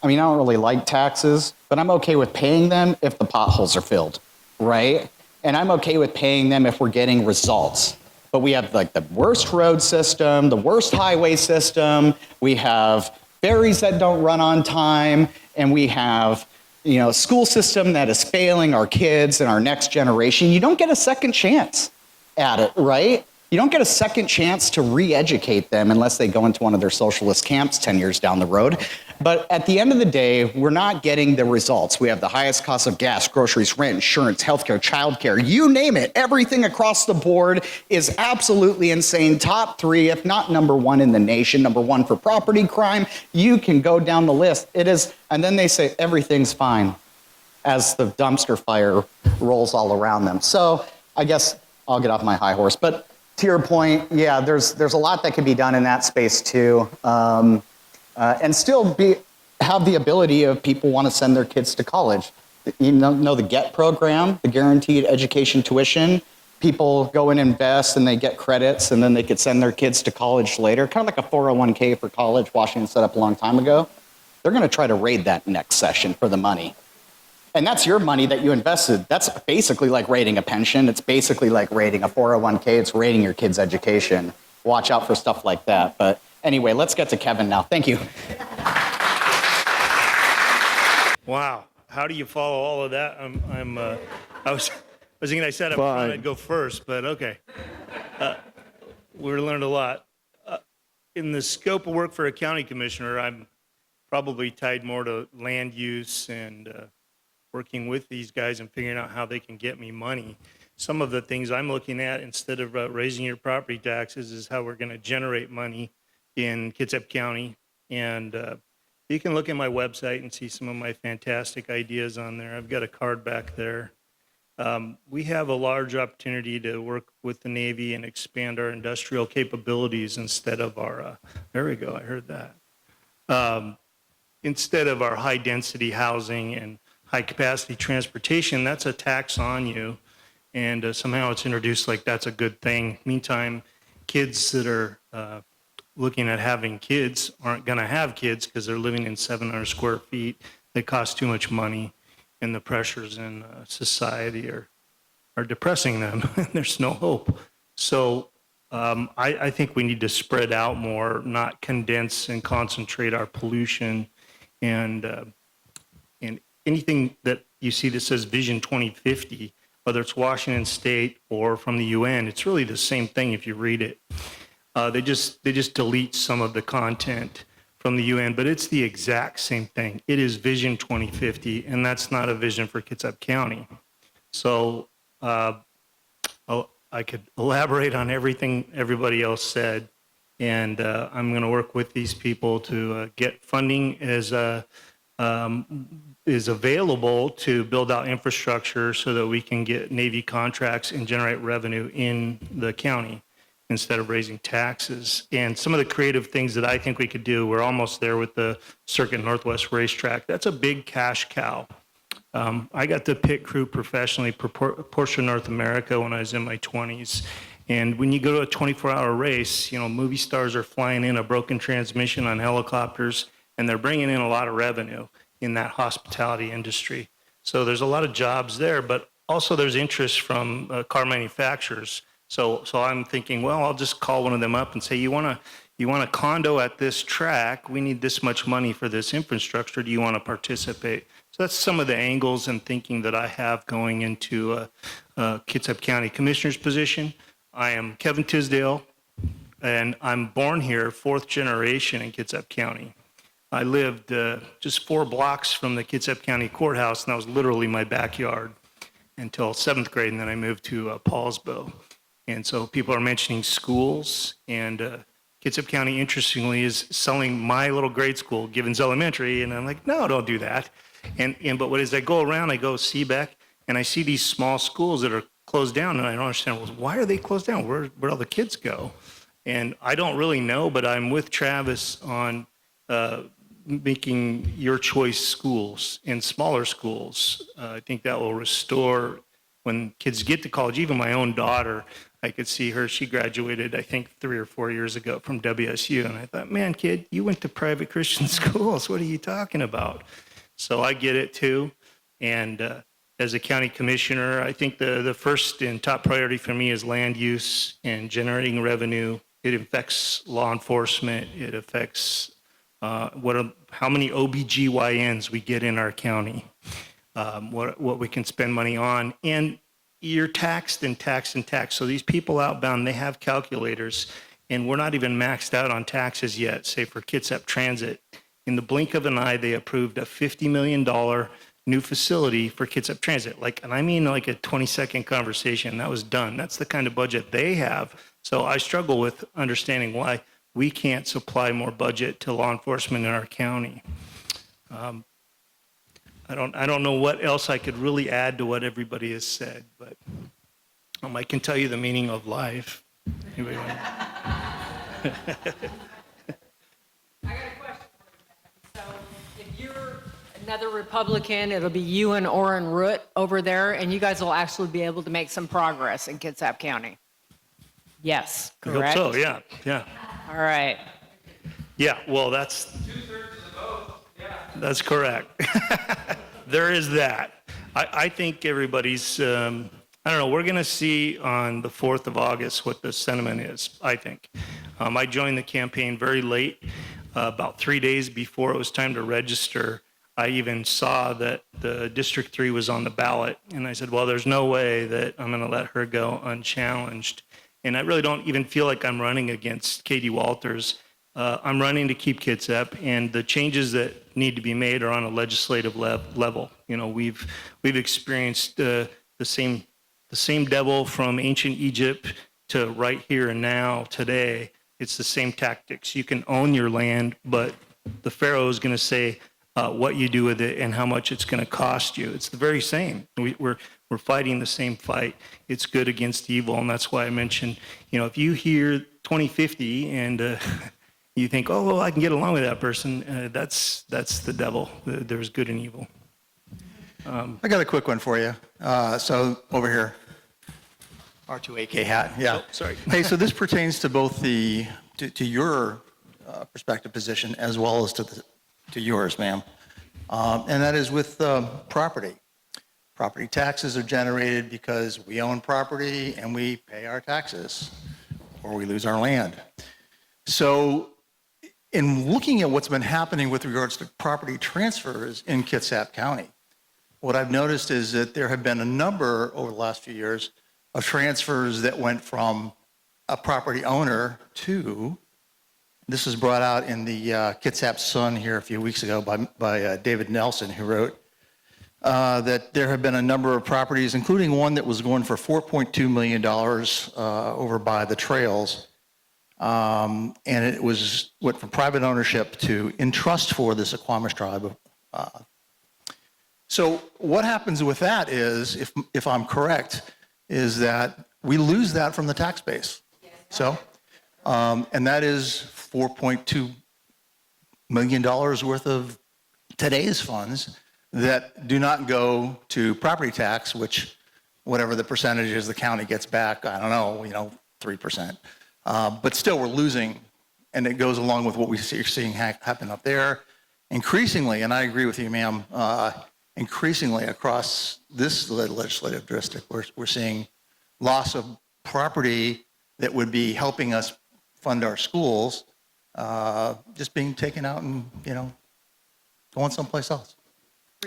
I don't really like taxes, but I'm okay with paying them if the potholes are filled, right? And I'm okay with paying them if we're getting results. But we have like the worst road system, the worst highway system, we have ferries that don't run on time, and we have a school system that is failing our kids and our next generation. You don't get a second chance at it, right? You don't get a second chance to re-educate them unless they go into one of their socialist camps 10 years down the road. But at the end of the day, we're not getting the results. We have the highest cost of gas, groceries, rent, insurance, healthcare, childcare, you name it. Everything across the board is absolutely insane. Top 3, if not #1 in the nation, #1 for property crime. You can go down the list. It is, and then they say everything's fine as the dumpster fire rolls all around them. So I guess I'll get off my high horse. But to your point, yeah, there's a lot that can be done in that space too. And still have the ability of people want to send their kids to college. The GET program, the Guaranteed Education Tuition. People go and invest and they get credits and then they could send their kids to college later. Kind of like a 401k for college Washington set up a long time ago. They're going to try to raid that next session for the money. And that's your money that you invested. That's basically like raiding a pension. It's basically like raiding a 401k. It's raiding your kid's education. Watch out for stuff like that. But anyway, let's get to Kevin now. Thank you. Wow. How do you follow all of that? I was thinking I said up front I'd go first, but okay. We learned a lot. In the scope of work for a county commissioner, I'm probably tied more to land use and working with these guys and figuring out how they can get me money. Some of the things I'm looking at, instead of raising your property taxes, is how we're going to generate money in Kitsap County. And you can look at my website and see some of my fantastic ideas on there. I've got a card back there. We have a large opportunity to work with the Navy and expand our industrial capabilities instead of our, there we go, I heard that. Instead of our high density housing and high capacity transportation, that's a tax on you. And somehow it's introduced like that's a good thing. Meantime, kids that are looking at having kids aren't going to have kids because they're living in 700 square feet. They cost too much money, and the pressures in society are depressing them. There's no hope. So I think we need to spread out more, not condense and concentrate our pollution. And anything that you see that says Vision 2050, whether it's Washington State or from the UN. It's really the same thing if you read it. They just delete some of the content from the UN, but it's the exact same thing. It is Vision 2050, and that's not a vision for Kitsap County. So I could elaborate on everything everybody else said, and I'm going to work with these people to get funding as is available to build out infrastructure so that we can get Navy contracts and generate revenue in the county instead of raising taxes. And some of the creative things that I think we could do, we're almost there with the Circuit Northwest racetrack. That's a big cash cow. I got to pit crew professionally for Porsche North America when I was in my 20s. And when you go to a 24-hour race, you know, movie stars are flying in a broken transmission on helicopters, and they're bringing in a lot of revenue in that hospitality industry. So there's a lot of jobs there, but also there's interest from car manufacturers. So I'm thinking, well, I'll just call one of them up and say, you want a condo at this track? We need this much money for this infrastructure. Do you want to participate? So that's some of the angles and thinking that I have going into a Kitsap County Commissioner's position. I am Kevin Tisdale, and I'm born here, 4th generation in Kitsap County. I lived just 4 blocks from the Kitsap County Courthouse, and that was literally my backyard until 7th grade, and then I moved to Paulsbo. And so people are mentioning schools, and Kitsap County, interestingly, is selling my little grade school, Givens Elementary, and I'm like, no, don't do that. But as I go around, I go Seebeck, and I see these small schools that are closed down, and I don't understand, well, why are they closed down? Where'd all the kids go? And I don't really know, but I'm with Travis on making your choice schools and smaller schools. I think that will restore when kids get to college. Even my own daughter, I could see her, she graduated, I think 3 or 4 years ago from WSU. And I thought, man, kid, you went to private Christian schools. What are you talking about? So I get it too. And as a county commissioner, I think the first and top priority for me is land use and generating revenue. It affects law enforcement. It affects how many OBGYNs we get in our county, what we can spend money on. And you're taxed and taxed and taxed. So these people outbound, they have calculators, and we're not even maxed out on taxes yet, say for Kitsap Transit. In the blink of an eye, they approved a $50 million new facility for Kitsap Transit. And I mean like a 20-second conversation. That was done. That's the kind of budget they have. So I struggle with understanding why we can't supply more budget to law enforcement in our county. I don't know what else I could really add to what everybody has said, but I can tell you the meaning of life. Anybody want I got a question for you. So if you're another Republican, it'll be you and Orrin Root over there, and you guys will actually be able to make some progress in Kitsap County. Yes, correct? I hope so, yeah. All right. Yeah, well, that's 2/3 of the vote. Yeah. That's correct. There is that. I think everybody's, I don't know, we're going to see on the 4th of August what the sentiment is, I think. I joined the campaign very late, about 3 days before it was time to register. I even saw that the District 3 was on the ballot, and I said, well, there's no way that I'm going to let her go unchallenged. And I really don't even feel like I'm running against Katie Walters. I'm running to keep Kitsap, and the changes that need to be made are on a legislative level. You know, we've experienced the same devil from ancient Egypt to right here and now today. It's the same tactics. You can own your land, but the Pharaoh is going to say what you do with it and how much it's going to cost you. It's the very same. We're fighting the same fight. It's good against evil, and that's why I mentioned, you know, if you hear 2050 and you think, oh, well, I can get along with that person, that's the devil. There's good and evil. I got a quick one for you. So over here, R2AK hat. Yeah. Oh, sorry. Hey, so this pertains to both to your perspective position as well as to yours, ma'am. And that is with property. Property taxes are generated because we own property and we pay our taxes, or we lose our land. So in looking at what's been happening with regards to property transfers in Kitsap County, what I've noticed is that there have been a number over the last few years of transfers that went from a property owner to, this was brought out in the Kitsap Sun here a few weeks ago by David Nelson, who wrote that there have been a number of properties, including one that was going for $4.2 million over by the trails. And it went from private ownership to in trust for this Aquamish tribe. So what happens with that is, if I'm correct, is that we lose that from the tax base. So, and that is $4.2 million worth of today's funds that do not go to property tax, which whatever the percentage is the county gets back, I don't know, 3%. But still we're losing, and it goes along with what we're seeing happen up there. Increasingly, and I agree with you, ma'am, increasingly across this legislative district, we're seeing loss of property that would be helping us fund our schools, just being taken out and, going someplace else.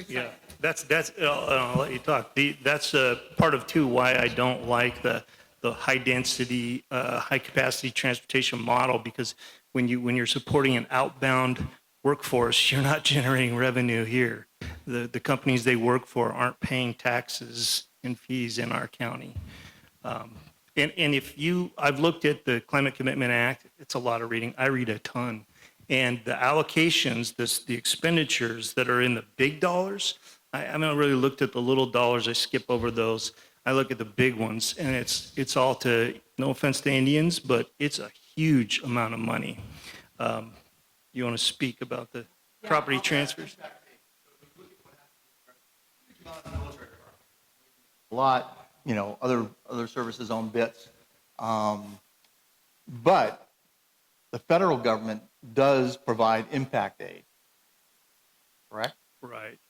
Yeah, that's. I'll let you talk. That's part of too why I don't like the high density, high capacity transportation model, because when you're supporting an outbound workforce, you're not generating revenue here. The companies they work for aren't paying taxes and fees in our county. And I've looked at the Climate Commitment Act. It's a lot of reading. I read a ton. And the allocations, the expenditures that are in the big dollars, I haven't really looked at the little dollars. I skip over those. I look at the big ones, and it's all to, no offense to Indians, but it's a huge amount of money. You want to speak about the property transfers? A lot, other services own bits. But the federal government does provide impact aid, correct? Right.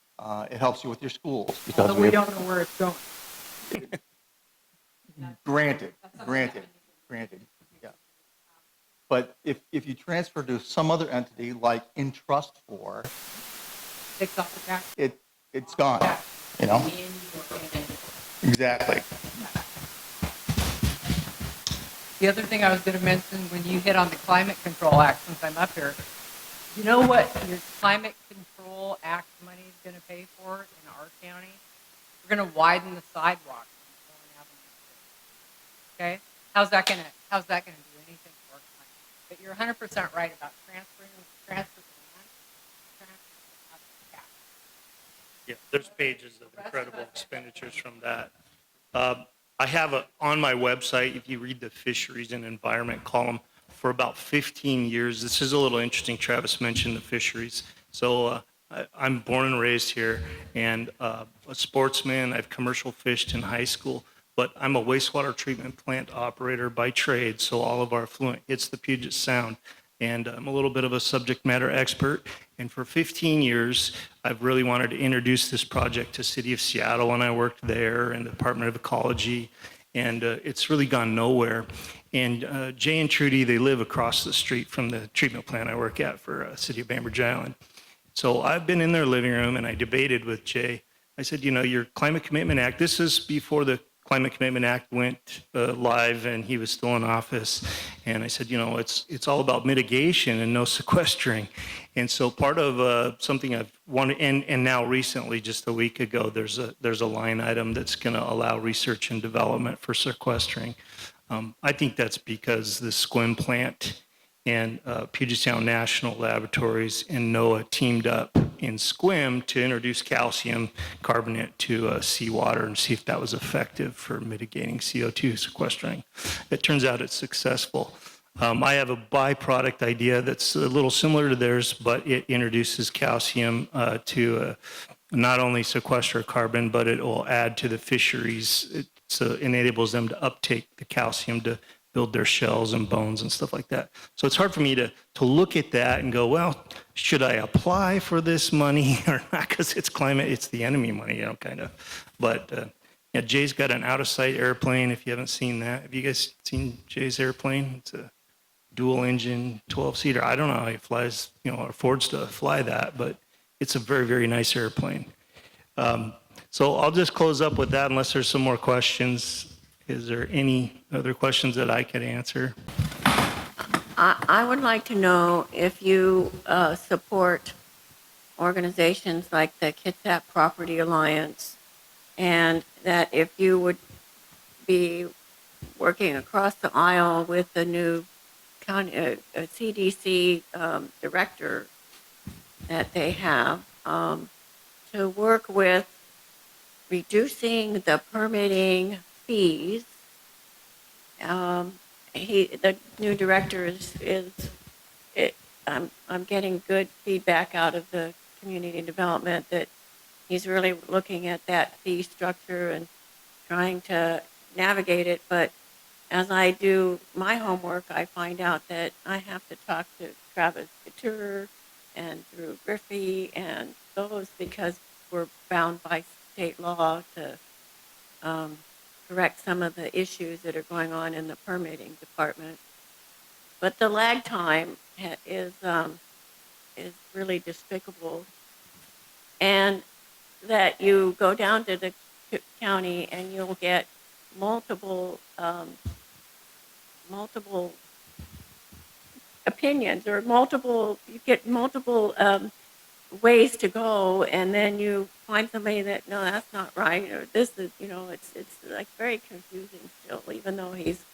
It helps you with your schools. Although we don't know where it's going. Granted, yeah. But if you transfer to some other entity like in trust for, Takes off the tax. it's gone, Exactly. The other thing I was going to mention when you hit on the Climate Control Act, since I'm up here, you know what your Climate Control Act money is going to pay for in our county? We're going to widen the sidewalks on Thorn Avenue. Okay? How's that going to do anything for our climate? But you're 100% right about transferring land. Yeah, there's pages of incredible expenditures from that. I have on my website, if you read the fisheries and environment column, for about 15 years, this is a little interesting, Travis mentioned the fisheries. So I'm born and raised here, and a sportsman. I've commercial fished in high school, but I'm a wastewater treatment plant operator by trade, so all of our effluent hits the Puget Sound. And I'm a little bit of a subject matter expert. And for 15 years, I've really wanted to introduce this project to City of Seattle when I worked there and the Department of Ecology. And it's really gone nowhere. And Jay and Trudy, they live across the street from the treatment plant I work at for City of Bainbridge Island. So I've been in their living room and I debated with Jay. I said, your Climate Commitment Act, this is before the Climate Commitment Act went live and he was still in office. And I said, it's all about mitigation and no sequestering. And so part of something I've wanted, and now recently, just a week ago, there's a line item that's going to allow research and development for sequestering. I think that's because the SQUIM plant and Puget Sound National Laboratories and NOAA teamed up in SQUIM to introduce calcium carbonate to seawater and see if that was effective for mitigating CO2 sequestering. It turns out it's successful. I have a byproduct idea that's a little similar to theirs, but it introduces calcium to not only sequester carbon, but it will add to the fisheries. So it enables them to uptake the calcium to build their shells and bones and stuff like that. So it's hard for me to look at that and go, well, should I apply for this money or not? Because it's climate, it's the enemy money, kind of. But yeah, Jay's got an out-of-sight airplane. If you haven't seen that, have you guys seen Jay's airplane? It's a dual engine, 12-seater. I don't know how he flies, or affords to fly that, but it's a very, very nice airplane. So I'll just close up with that unless there's some more questions. Is there any other questions that I could answer? I would like to know if you support organizations like the Kitsap Property Alliance, and that if you would be working across the aisle with the new county CDC director that they have, to work with reducing the permitting fees. The new director I'm getting good feedback out of the community development that he's really looking at that fee structure and trying to navigate it. But as I do my homework, I find out that I have to talk to Travis Couture and Drew Griffey and those, because we're bound by state law to correct some of the issues that are going on in the permitting department. But the lag time is really despicable. And that you go down to the county and you'll get multiple opinions, or you get multiple ways to go, and then you find somebody that, no, that's not right, or this is, it's like very confusing still, even though he's,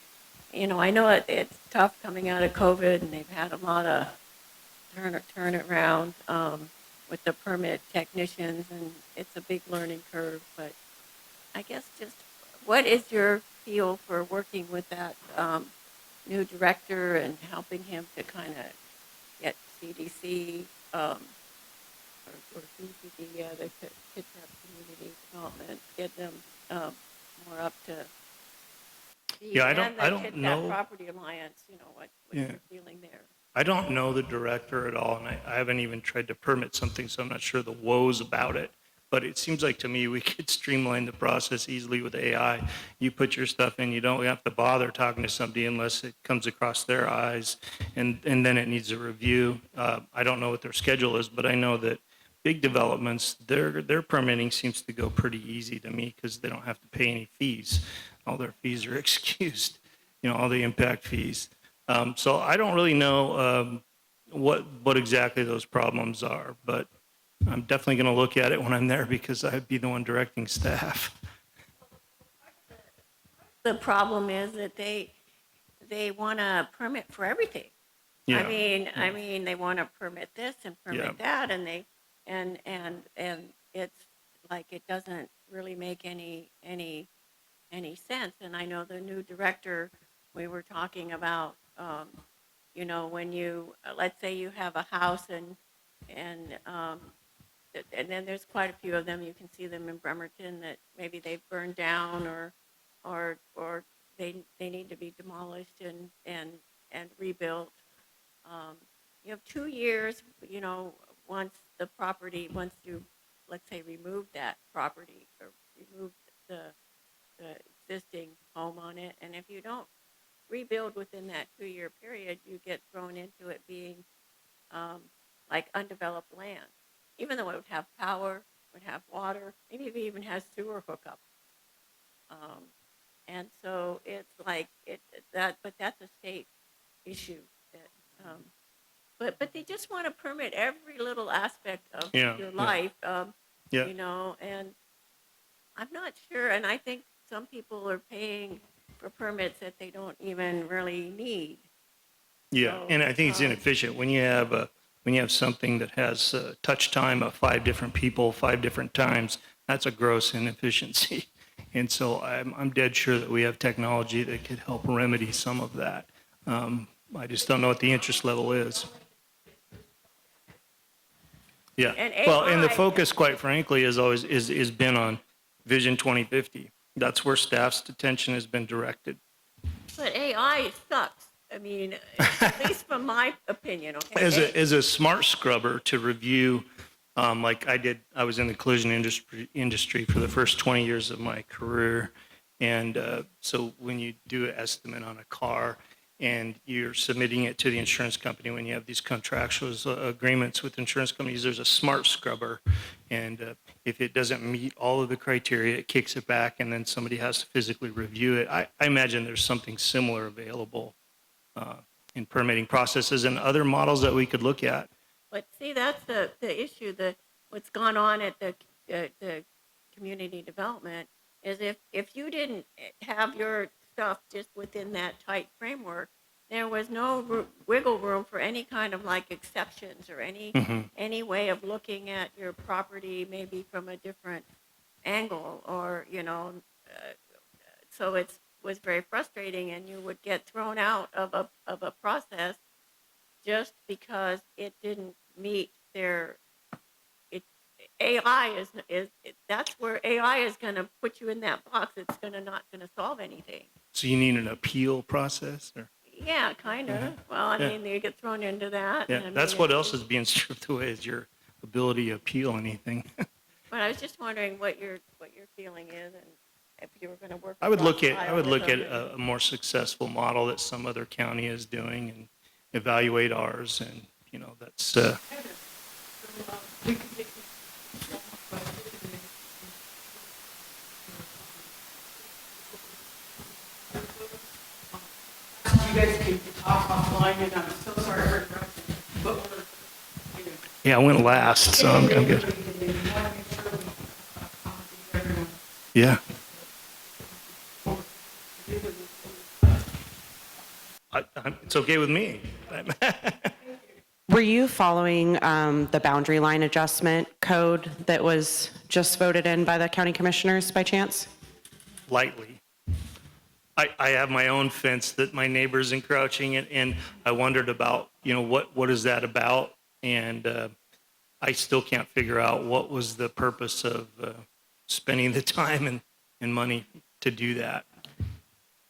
I know it's tough coming out of COVID, and they've had a lot of turn it around with the permit technicians, and it's a big learning curve. But I guess just what is your feel for working with that new director and helping him to kind of get CDC or CCD, the Kitsap Community Development, get them more up to speed? Yeah, I And don't the know. Kitsap Property Alliance, what's your feeling there? I don't know the director at all, and I haven't even tried to permit something, so I'm not sure the woes about it. But it seems like to me we could streamline the process easily with AI. You put your stuff in, you don't have to bother talking to somebody unless it comes across their eyes, and then it needs a review. I don't know what their schedule is, but I know that big developments, their permitting seems to go pretty easy to me because they don't have to pay any fees. All their fees are excused, all the impact fees. So I don't really know what exactly those problems are, but I'm definitely going to look at it when I'm there because I'd be the one directing staff. The problem is that they want to permit for everything. Yeah. I mean, they want to permit this and permit that, and it's like it doesn't really make any sense. And I know the new director, we were talking about, when you, let's say you have a house and then there's quite a few of them. You can see them in Bremerton that maybe they've burned down or they need to be demolished and rebuilt. You have 2 years, once you, let's say, remove that property or remove the existing home on it, and if you don't rebuild within that 2-year period, you get thrown into it being like undeveloped land. Even though it would have power, would have water, maybe it even has sewer hookup. And so it's like but that's a state issue. That, but they just want to permit every little aspect of your life, and I'm not sure. And I think some people are paying for permits that they don't even really need. Yeah, So, and I think it's inefficient when you have something that has touch time of 5 different people 5 different times. That's a gross inefficiency, and so I'm dead sure that we have technology that could help remedy some of that. I just don't know what the interest level is. Yeah, well, and the focus, quite frankly, is always been on Vision 2050. That's where staff's attention has been directed. But AI sucks. I mean, at least from my opinion. Okay. As a smart scrubber to review, like I was in the collision industry for the first 20 years of my career, and so when you do an estimate on a car, and you're submitting it to the insurance company when you have these contractual agreements with insurance companies. There's a smart scrubber, and if it doesn't meet all of the criteria, it kicks it back, and then somebody has to physically review it. I imagine there's something similar available in permitting processes and other models that we could look at. But see, that's the issue, what's gone on at the community development is if you didn't have your stuff just within that tight framework, there was no wiggle room for any kind of like exceptions or any way of looking at your property maybe from a different angle, or so it was very frustrating, and you would get thrown out of a process just because it didn't meet their. AI that's where AI is going to put you in that box. It's not going to solve anything. So you need an appeal process, or? Yeah, kind of. Well, I mean, you get thrown into that. Yeah, that's what else is being stripped away, is your ability to appeal anything. But I was just wondering what your feeling is, and if you were going to work. I would look at a more successful model that some other county is doing and evaluate ours, and that's. You guys can talk offline, and I'm so sorry for interrupting, but Yeah, I went last, so I'm good. Yeah. It's okay with me. Were you following the boundary line adjustment code that was just voted in by the county commissioners by chance? Lightly. I have my own fence that my neighbor's encroaching in, and I wondered about, what is that about? And I still can't figure out what was the purpose of spending the time and money to do that.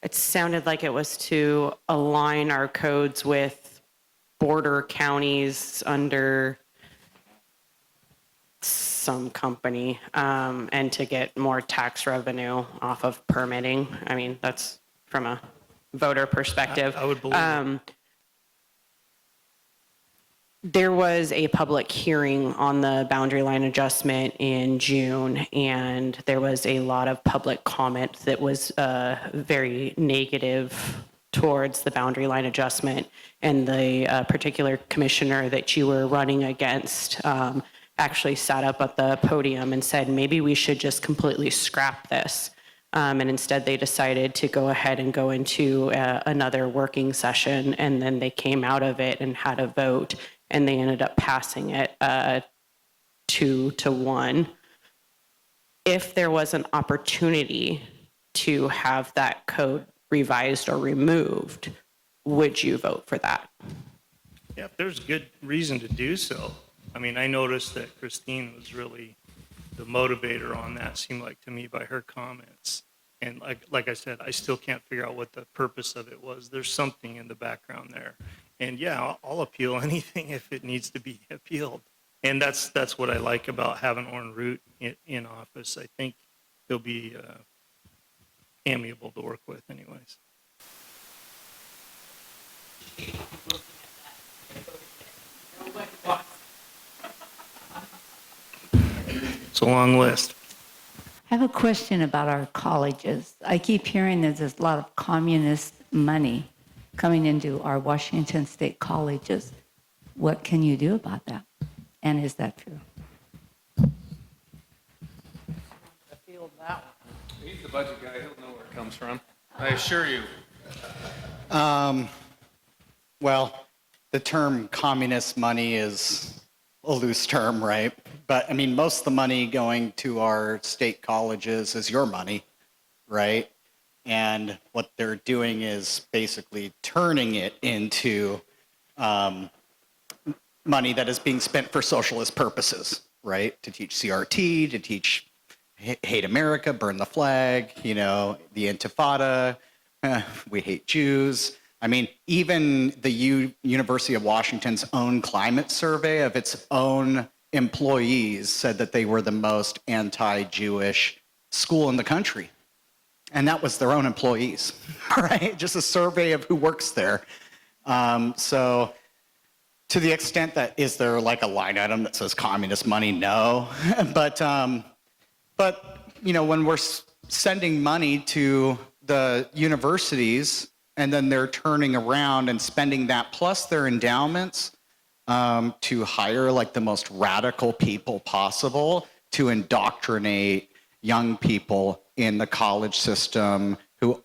It sounded like it was to align our codes with border counties under some company, and to get more tax revenue off of permitting. I mean, that's from a voter perspective. I would believe it. There was a public hearing on the boundary line adjustment in June, and there was a lot of public comment that was very negative towards the boundary line adjustment. And the particular commissioner that you were running against actually sat up at the podium and said, maybe we should just completely scrap this. And instead they decided to go ahead and go into another working session, and then they came out of it and had a vote, and they ended up passing it 2-1. If there was an opportunity to have that code revised or removed, would you vote for that? Yeah, if there's good reason to do so. I mean, I noticed that Christine was really the motivator on that, seemed like to me, by her comments. And like I said, I still can't figure out what the purpose of it was. There's something in the background there. And yeah, I'll appeal anything if it needs to be appealed. And that's what I like about having Orrin Root in office. I think he'll be amiable to work with anyways. It's a long list. I have a question about our colleges. I keep hearing that there's a lot of communist money coming into our Washington state colleges. What can you do about that? And is that true? He's the budget guy. He'll know where it comes from. I assure you. Well, the term communist money is a loose term, right? But I mean, most of the money going to our state colleges is your money, right? And what they're doing is basically turning it into money that is being spent for socialist purposes, right? To teach CRT, to teach hate America, burn the flag, the Intifada, we hate Jews. I mean, even the University of Washington's own climate survey of its own employees said that they were the most anti-Jewish school in the country. And that was their own employees, right? Just a survey of who works there. So to the extent that, is there like a line item that says communist money? No. But when we're sending money to the universities and then they're turning around and spending that plus their endowments to hire like the most radical people possible to indoctrinate young people in the college system who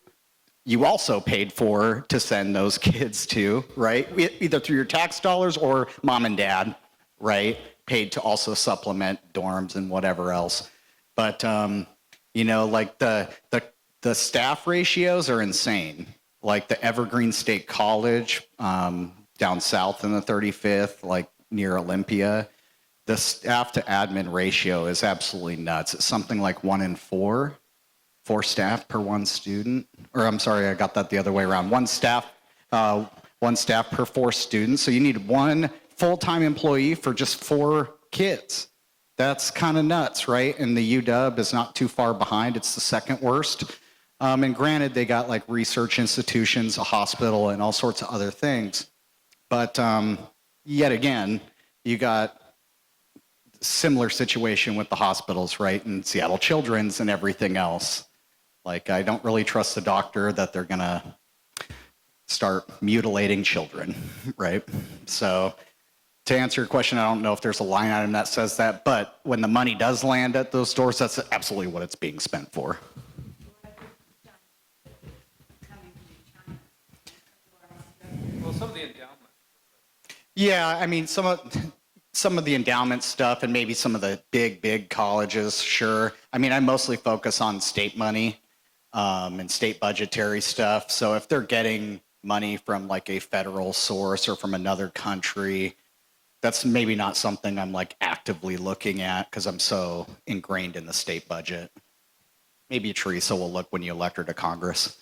you also paid for to send those kids to, right? Either through your tax dollars or mom and dad, right? Paid to also supplement dorms and whatever else. But, like the staff ratios are insane. Like the Evergreen State College down south in the 35th, like near Olympia, the staff to admin ratio is absolutely nuts. It's something like 1 in 4 staff per 1 student. Or I'm sorry, I got that the other way around. One staff per 4 students. So you need 1 full-time employee for just 4 kids. That's kind of nuts, right? And the UW is not too far behind. It's the second worst. And granted, they got like research institutions, a hospital, and all sorts of other things. But yet again, you got similar situation with the hospitals, right? And Seattle Children's and everything else. Like, I don't really trust the doctor that they're gonna start mutilating children, right? So to answer your question, I don't know if there's a line item that says that, but when the money does land at those stores, that's absolutely what it's being spent for. Well, some of the endowment. Yeah, I mean, some of the endowment stuff and maybe some of the big colleges, sure. I mean, I mostly focus on state money and state budgetary stuff. So if they're getting money from like a federal source or from another country, that's maybe not something I'm like actively looking at because I'm so ingrained in the state budget. Maybe Teresa will look when you elect her to Congress.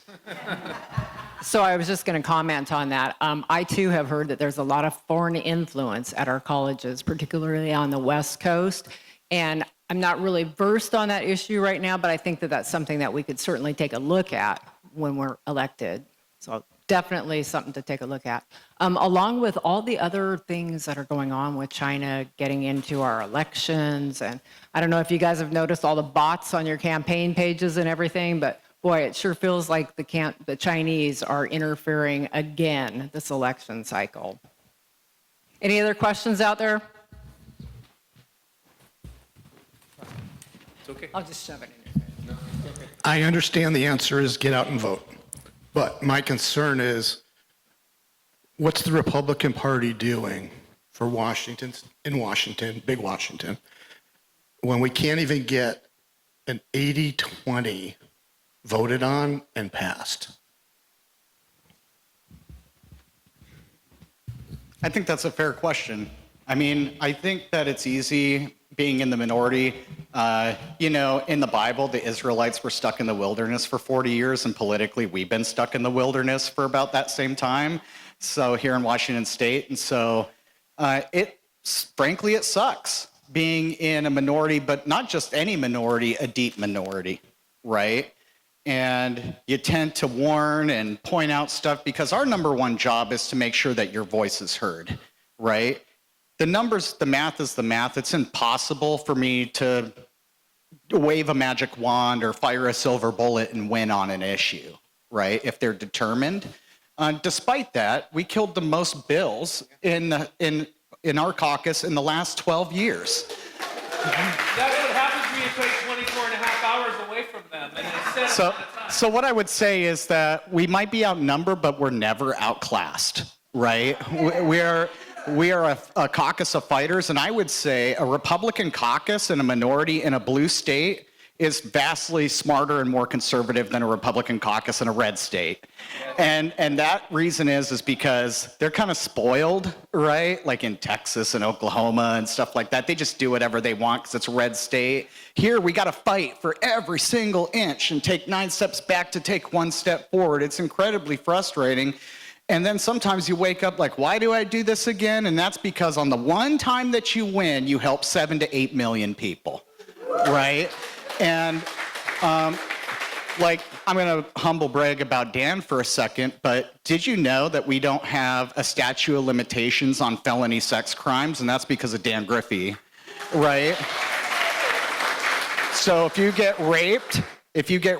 So I was just going to comment on that. I too have heard that there's a lot of foreign influence at our colleges, particularly on the West Coast. And I'm not really versed on that issue right now, but I think that that's something that we could certainly take a look at when we're elected. So definitely something to take a look at. Along with all the other things that are going on with China getting into our elections. And I don't know if you guys have noticed all the bots on your campaign pages and everything, but boy, it sure feels like the Chinese are interfering again this election cycle. Any other questions out there? It's okay. I'll just shove it in your face. I understand the answer is get out and vote. But my concern is, what's the Republican Party doing for Washington, big Washington, when we can't even get an 80-20 voted on and passed? I think that's a fair question. I mean, I think that it's easy being in the minority. In the Bible, the Israelites were stuck in the wilderness for 40 years, and politically, we've been stuck in the wilderness for about that same time. So here in Washington State, and so frankly, it sucks being in a minority, but not just any minority, a deep minority, right? And you tend to warn and point out stuff because our number one job is to make sure that your voice is heard, right? The numbers, the math is the math. It's impossible for me to wave a magic wand or fire a silver bullet and win on an issue, right? If they're determined. Despite that, we killed the most bills in our caucus in the last 12 years. That's what happens when you take 24 and a half hours away from them. And it's set So what I would say is that we might be outnumbered, but we're never outclassed, right? We are a caucus of fighters, and I would say a Republican caucus and a minority in a blue state is vastly smarter and more conservative than a Republican caucus in a red state. And that reason is because they're kind of spoiled, right? Like in Texas and Oklahoma and stuff like that. They just do whatever they want because it's a red state. Here, we got to fight for every single inch and take 9 steps back to take 1 step forward. It's incredibly frustrating. And then sometimes you wake up like, why do I do this again? And that's because on the one time that you win, you help 7 to 8 million people, right? And like, I'm going to humble brag about Dan for a second, but did you know that we don't have a statute of limitations on felony sex crimes? And that's because of Dan Griffey, right? So if you get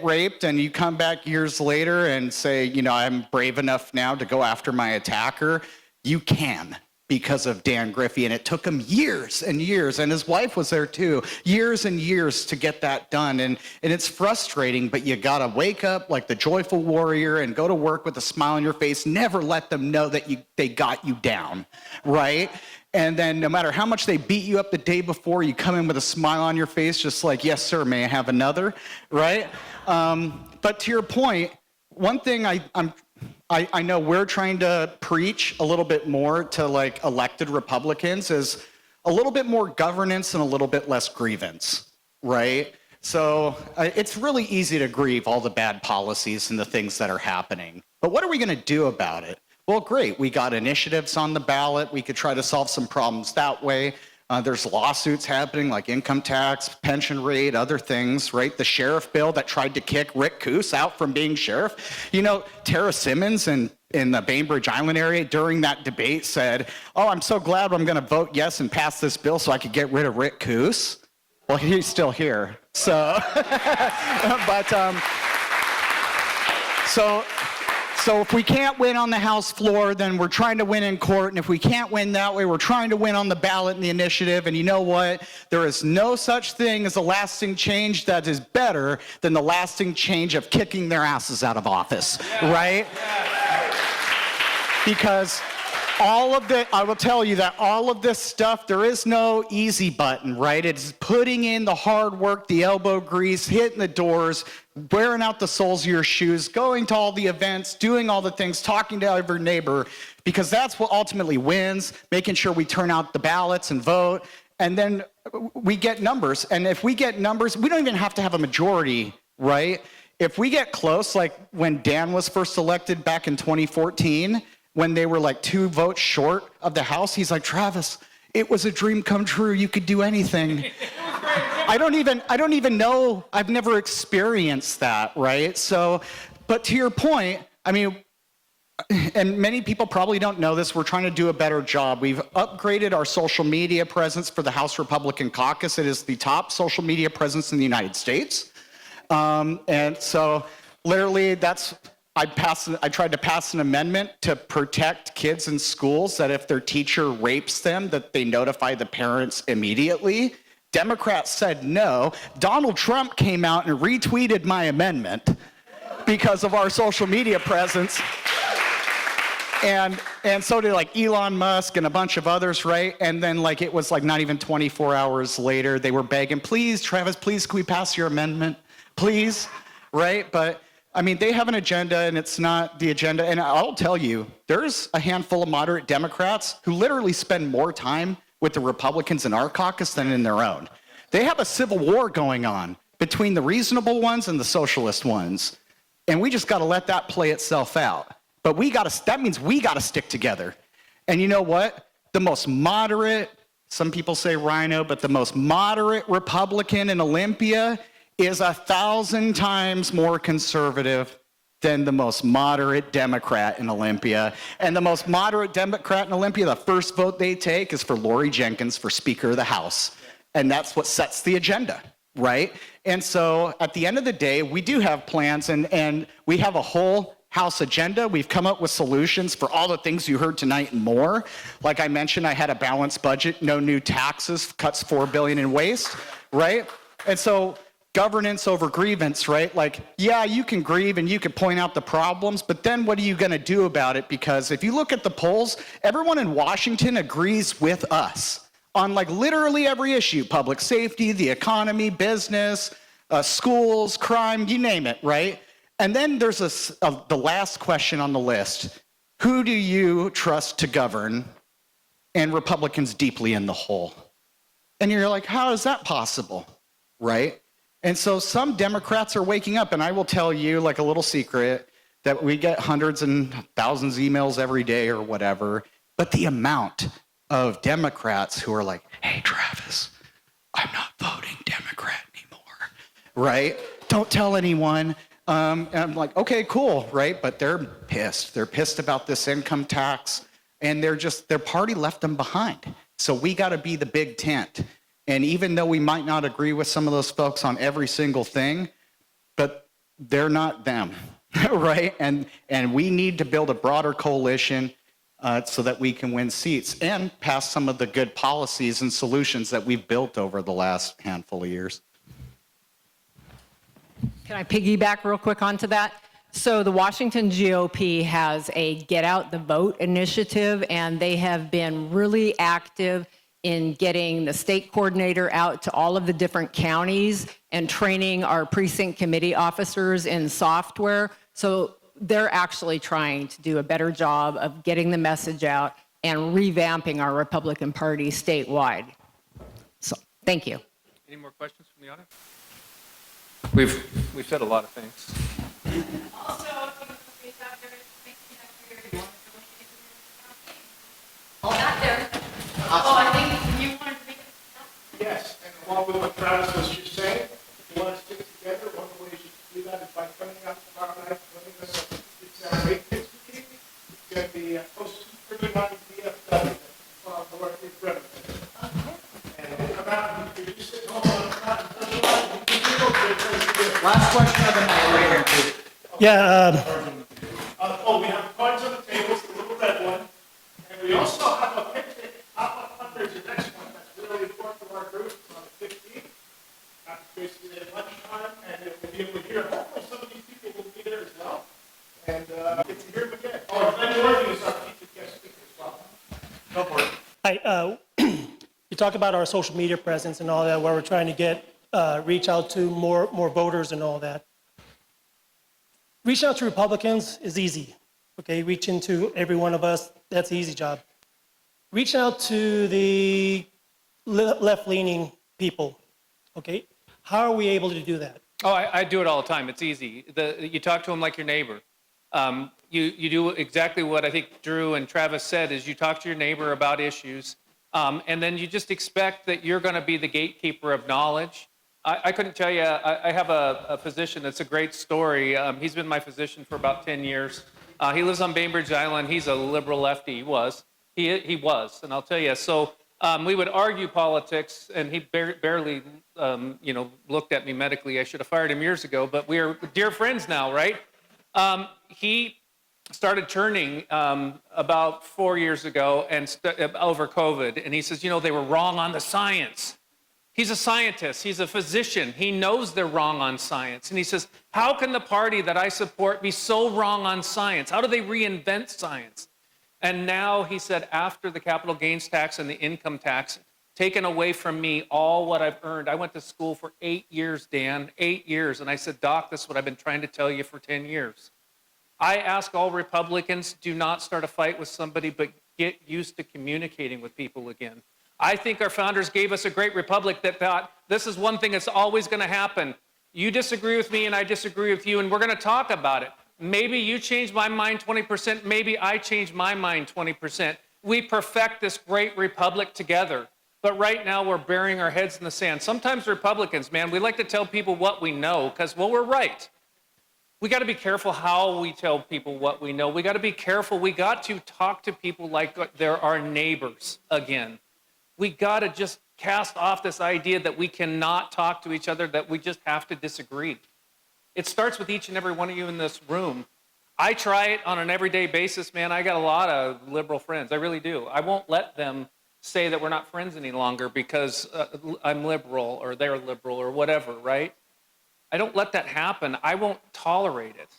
raped and you come back years later and say, you know, I'm brave enough now to go after my attacker, you can, because of Dan Griffey. And it took him years and years, and his wife was there too, years and years to get that done. And it's frustrating, but you gotta wake up like the joyful warrior and go to work with a smile on your face. Never let them know that they got you down, right? And then no matter how much they beat you up the day before, you come in with a smile on your face, just like, yes, sir, may I have another, right? But to your point, one thing I know we're trying to preach a little bit more to like elected Republicans is a little bit more governance and a little bit less grievance, right? So it's really easy to grieve all the bad policies and the things that are happening. But what are we going to do about it? Well, great. We got initiatives on the ballot. We could try to solve some problems that way. There's lawsuits happening like income tax, pension rate, other things, right? The sheriff bill that tried to kick Rick Coos out from being sheriff. You know, Tara Simmons in the Bainbridge Island area during that debate said, oh, I'm so glad I'm going to vote yes and pass this bill so I could get rid of Rick Coos. Well, he's still here. So, So if we can't win on the House floor, then we're trying to win in court. And if we can't win that way, we're trying to win on the ballot and the initiative. And you know what? There is no such thing as a lasting change that is better than the lasting change of kicking their asses out of office, right? Because I will tell you that all of this stuff, there is no easy button, right? It's putting in the hard work, the elbow grease, hitting the doors, wearing out the soles of your shoes, going to all the events, doing all the things, talking to every neighbor, because that's what ultimately wins, making sure we turn out the ballots and vote, and then we get numbers. And if we get numbers, we don't even have to have a majority, right? If we get close, like when Dan was first elected back in 2014, when they were like 2 votes short of the House, he's like, Travis, it was a dream come true. You could do anything. I don't even know. I've never experienced that, right? So, but to your point, I mean, and many people probably don't know this, we're trying to do a better job. We've upgraded our social media presence for the House Republican Caucus. It is the top social media presence in the United States. And so literally I tried to pass an amendment to protect kids in schools that if their teacher rapes them, that they notify the parents immediately. Democrats said no. Donald Trump came out and retweeted my amendment because of our social media presence. And so did like Elon Musk and a bunch of others, right? And then like it was like not even 24 hours later, they were begging, please, Travis, please, can we pass your amendment? Please, right? But I mean, they have an agenda and it's not the agenda. And I'll tell you, there's a handful of moderate Democrats who literally spend more time with the Republicans in our caucus than in their own. They have a civil war going on between the reasonable ones and the socialist ones. And we just got to let that play itself out. But that means we got to stick together. And you know what? The most moderate, some people say rhino, but the most moderate Republican in Olympia is 1,000 times more conservative than the most moderate Democrat in Olympia. And the most moderate Democrat in Olympia, the first vote they take is for Lori Jenkins for Speaker of the House. And that's what sets the agenda, right? And so at the end of the day, we do have plans and we have a whole House agenda. We've come up with solutions for all the things you heard tonight and more. Like I mentioned, I had a balanced budget, no new taxes, cuts $4 billion in waste, right? And so governance over grievance, right? Like, yeah, you can grieve and you can point out the problems, but then what are you going to do about it? Because if you look at the polls, everyone in Washington agrees with us on like literally every issue, public safety, the economy, business, schools, crime, you name it, right? And then there's the last question on the list. Who do you trust to govern? And Republicans deeply in the hole. And you're like, how is that possible, right? And so some Democrats are waking up, and I will tell you like a little secret that we get hundreds and thousands of emails every day or whatever, but the amount of Democrats who are like, hey, Travis, I'm not voting Democrat anymore, right? Don't tell anyone. And I'm like, okay, cool, right? But they're pissed. They're pissed about this income tax, and their party left them behind. So we got to be the big tent. And even though we might not agree with some of those folks on every single thing, but they're not them, right? And we need to build a broader coalition so that we can win seats and pass some of the good policies and solutions that we've built over the last handful of years. Can I piggyback real quick onto that? So the Washington GOP has a Get Out the Vote initiative, and they have been really active in getting the state coordinator out to all of the different counties and training our precinct committee officers in software. So they're actually trying to do a better job of getting the message out and revamping our Republican Party statewide. So thank you. Any more questions from the audience? We've said a lot of things. Also, not there. Oh, I think you wanted to make it. Yes, and along with what Travis was just saying, if you want to stick together, one of the ways you can do that is by coming out to our night, joining us at the rate fix meeting. It's going to be close to 39 DFW, the North East River. And we'll come out and if you're sitting home on a cot and touch a lot, you can do it. Last question of the night, right here, please. Yeah. We have cards on the tables, the little red one, and we also have a picnic pop-up fundraiser next one that's really important to our group. It's on the 15th, after basically at lunchtime, and we'll be able to hear. Hopefully, some of these people will be there as well, and get to hear them again. Oh, Glenn Morgan is our featured guest speaker as well. Go for it. Hi. You talk about our social media presence and all that, where we're trying to get reach out to more voters and all that. Reaching out to Republicans is easy, okay? Reaching to every one of us, that's an easy job. Reaching out to the left-leaning people, okay? How are we able to do that? Oh, I do it all the time. It's easy. You talk to them like your neighbor. You do exactly what I think Drew and Travis said, is you talk to your neighbor about issues, and then you just expect that you're going to be the gatekeeper of knowledge. I couldn't tell you, I have a physician that's a great story. He's been my physician for about 10 years. He lives on Bainbridge Island. He's a liberal lefty. He was, and I'll tell you. So we would argue politics, and he barely, looked at me medically. I should have fired him years ago, but we are dear friends now, right? He started turning about 4 years ago and over COVID, and he says, they were wrong on the science. He's a scientist. He's a physician. He knows they're wrong on science. And he says, how can the party that I support be so wrong on science? How do they reinvent science? And now, he said, after the capital gains tax and the income tax, taken away from me all what I've earned. I went to school for 8 years, Dan, 8 years. And I said, Doc, this is what I've been trying to tell you for 10 years. I ask all Republicans, do not start a fight with somebody, but get used to communicating with people again. I think our founders gave us a great republic that thought this is one thing that's always going to happen. You disagree with me and I disagree with you, and we're going to talk about it. Maybe you change my mind 20%, maybe I change my mind 20%. We perfect this great republic together. But right now we're burying our heads in the sand. Sometimes Republicans, man, we like to tell people what we know because, well, we're right. We got to be careful how we tell people what we know. We got to be careful. We got to talk to people like they're our neighbors again. We got to just cast off this idea that we cannot talk to each other, that we just have to disagree. It starts with each and every one of you in this room. I try it on an everyday basis, man. I got a lot of liberal friends. I really do. I won't let them say that we're not friends any longer because I'm liberal or they're liberal or whatever, right? I don't let that happen. I won't tolerate it.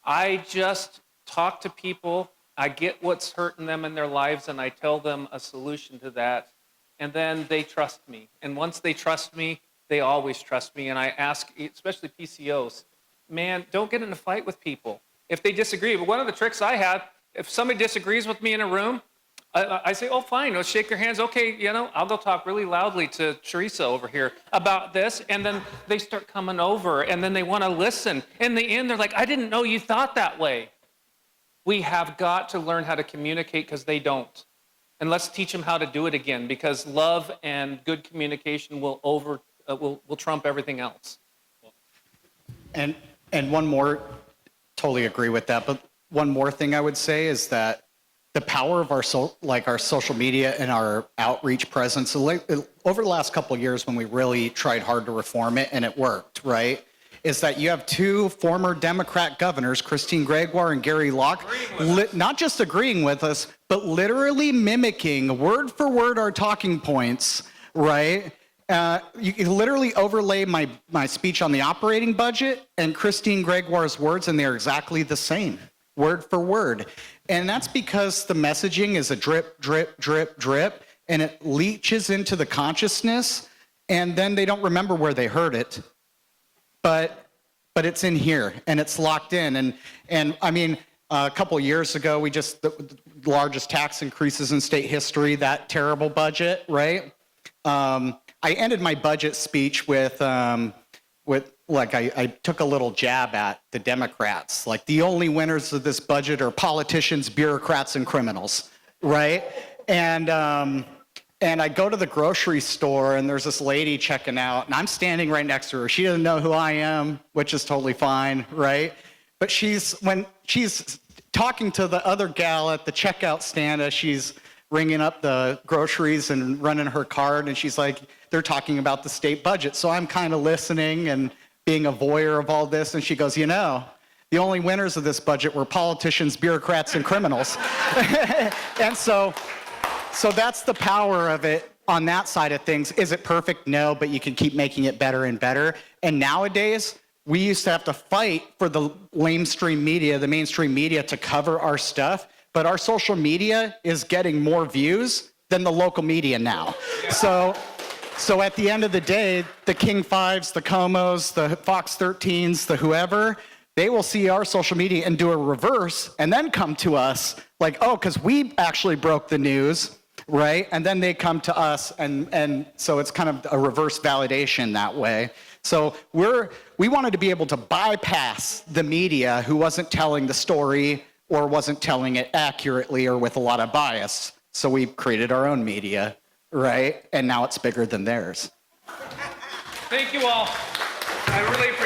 I just talk to people. I get what's hurting them in their lives and I tell them a solution to that. And then they trust me. And once they trust me, they always trust me. And I ask, especially PCOs, man, don't get in a fight with people if they disagree. But one of the tricks I have, if somebody disagrees with me in a room, I say, oh, fine, let's shake your hands. Okay, I'll go talk really loudly to Teresa over here about this. And then they start coming over and then they want to listen. In the end, they're like, I didn't know you thought that way. We have got to learn how to communicate because they don't. And let's teach them how to do it again because love and good communication will trump everything else. And And one more, totally agree with that, but one more thing I would say is that the power of our social media and our outreach presence, over the last couple of years when we really tried hard to reform it and it worked, right? Is that you have two former Democrat governors, Christine Gregoire and Gary Locke, not just agreeing with us, but literally mimicking word for word our talking points, right? You can literally overlay my speech on the operating budget and Christine Gregoire's words, and they're exactly the same, word for word. And that's because the messaging is a drip, drip, drip, drip, and it leaches into the consciousness, and then they don't remember where they heard it. But it's in here and it's locked in. And I mean, a couple of years ago, the largest tax increases in state history, that terrible budget, right? I ended my budget speech with I took a little jab at the Democrats. Like, the only winners of this budget are politicians, bureaucrats, and criminals, right? And I go to the grocery store, and there's this lady checking out, and I'm standing right next to her. She doesn't know who I am, which is totally fine, right? But when she's talking to the other gal at the checkout stand as she's ringing up the groceries and running her card, and she's like, they're talking about the state budget. So I'm kind of listening and being a voyeur of all this, and she goes, the only winners of this budget were politicians, bureaucrats, and criminals. And so that's the power of it on that side of things. Is it perfect? No, but you can keep making it better and better. And nowadays, we used to have to fight for the mainstream media to cover our stuff, but our social media is getting more views than the local media now. So at the end of the day, the King 5s, the Comos, the Fox 13s, the whoever, they will see our social media and do a reverse and then come to us like, oh, because we actually broke the news, right? And then they come to us, and so it's kind of a reverse validation that way. So we wanted to be able to bypass the media who wasn't telling the story or wasn't telling it accurately or with a lot of bias. So we created our own media, right? And now it's bigger than theirs. Thank you all. I really appreciate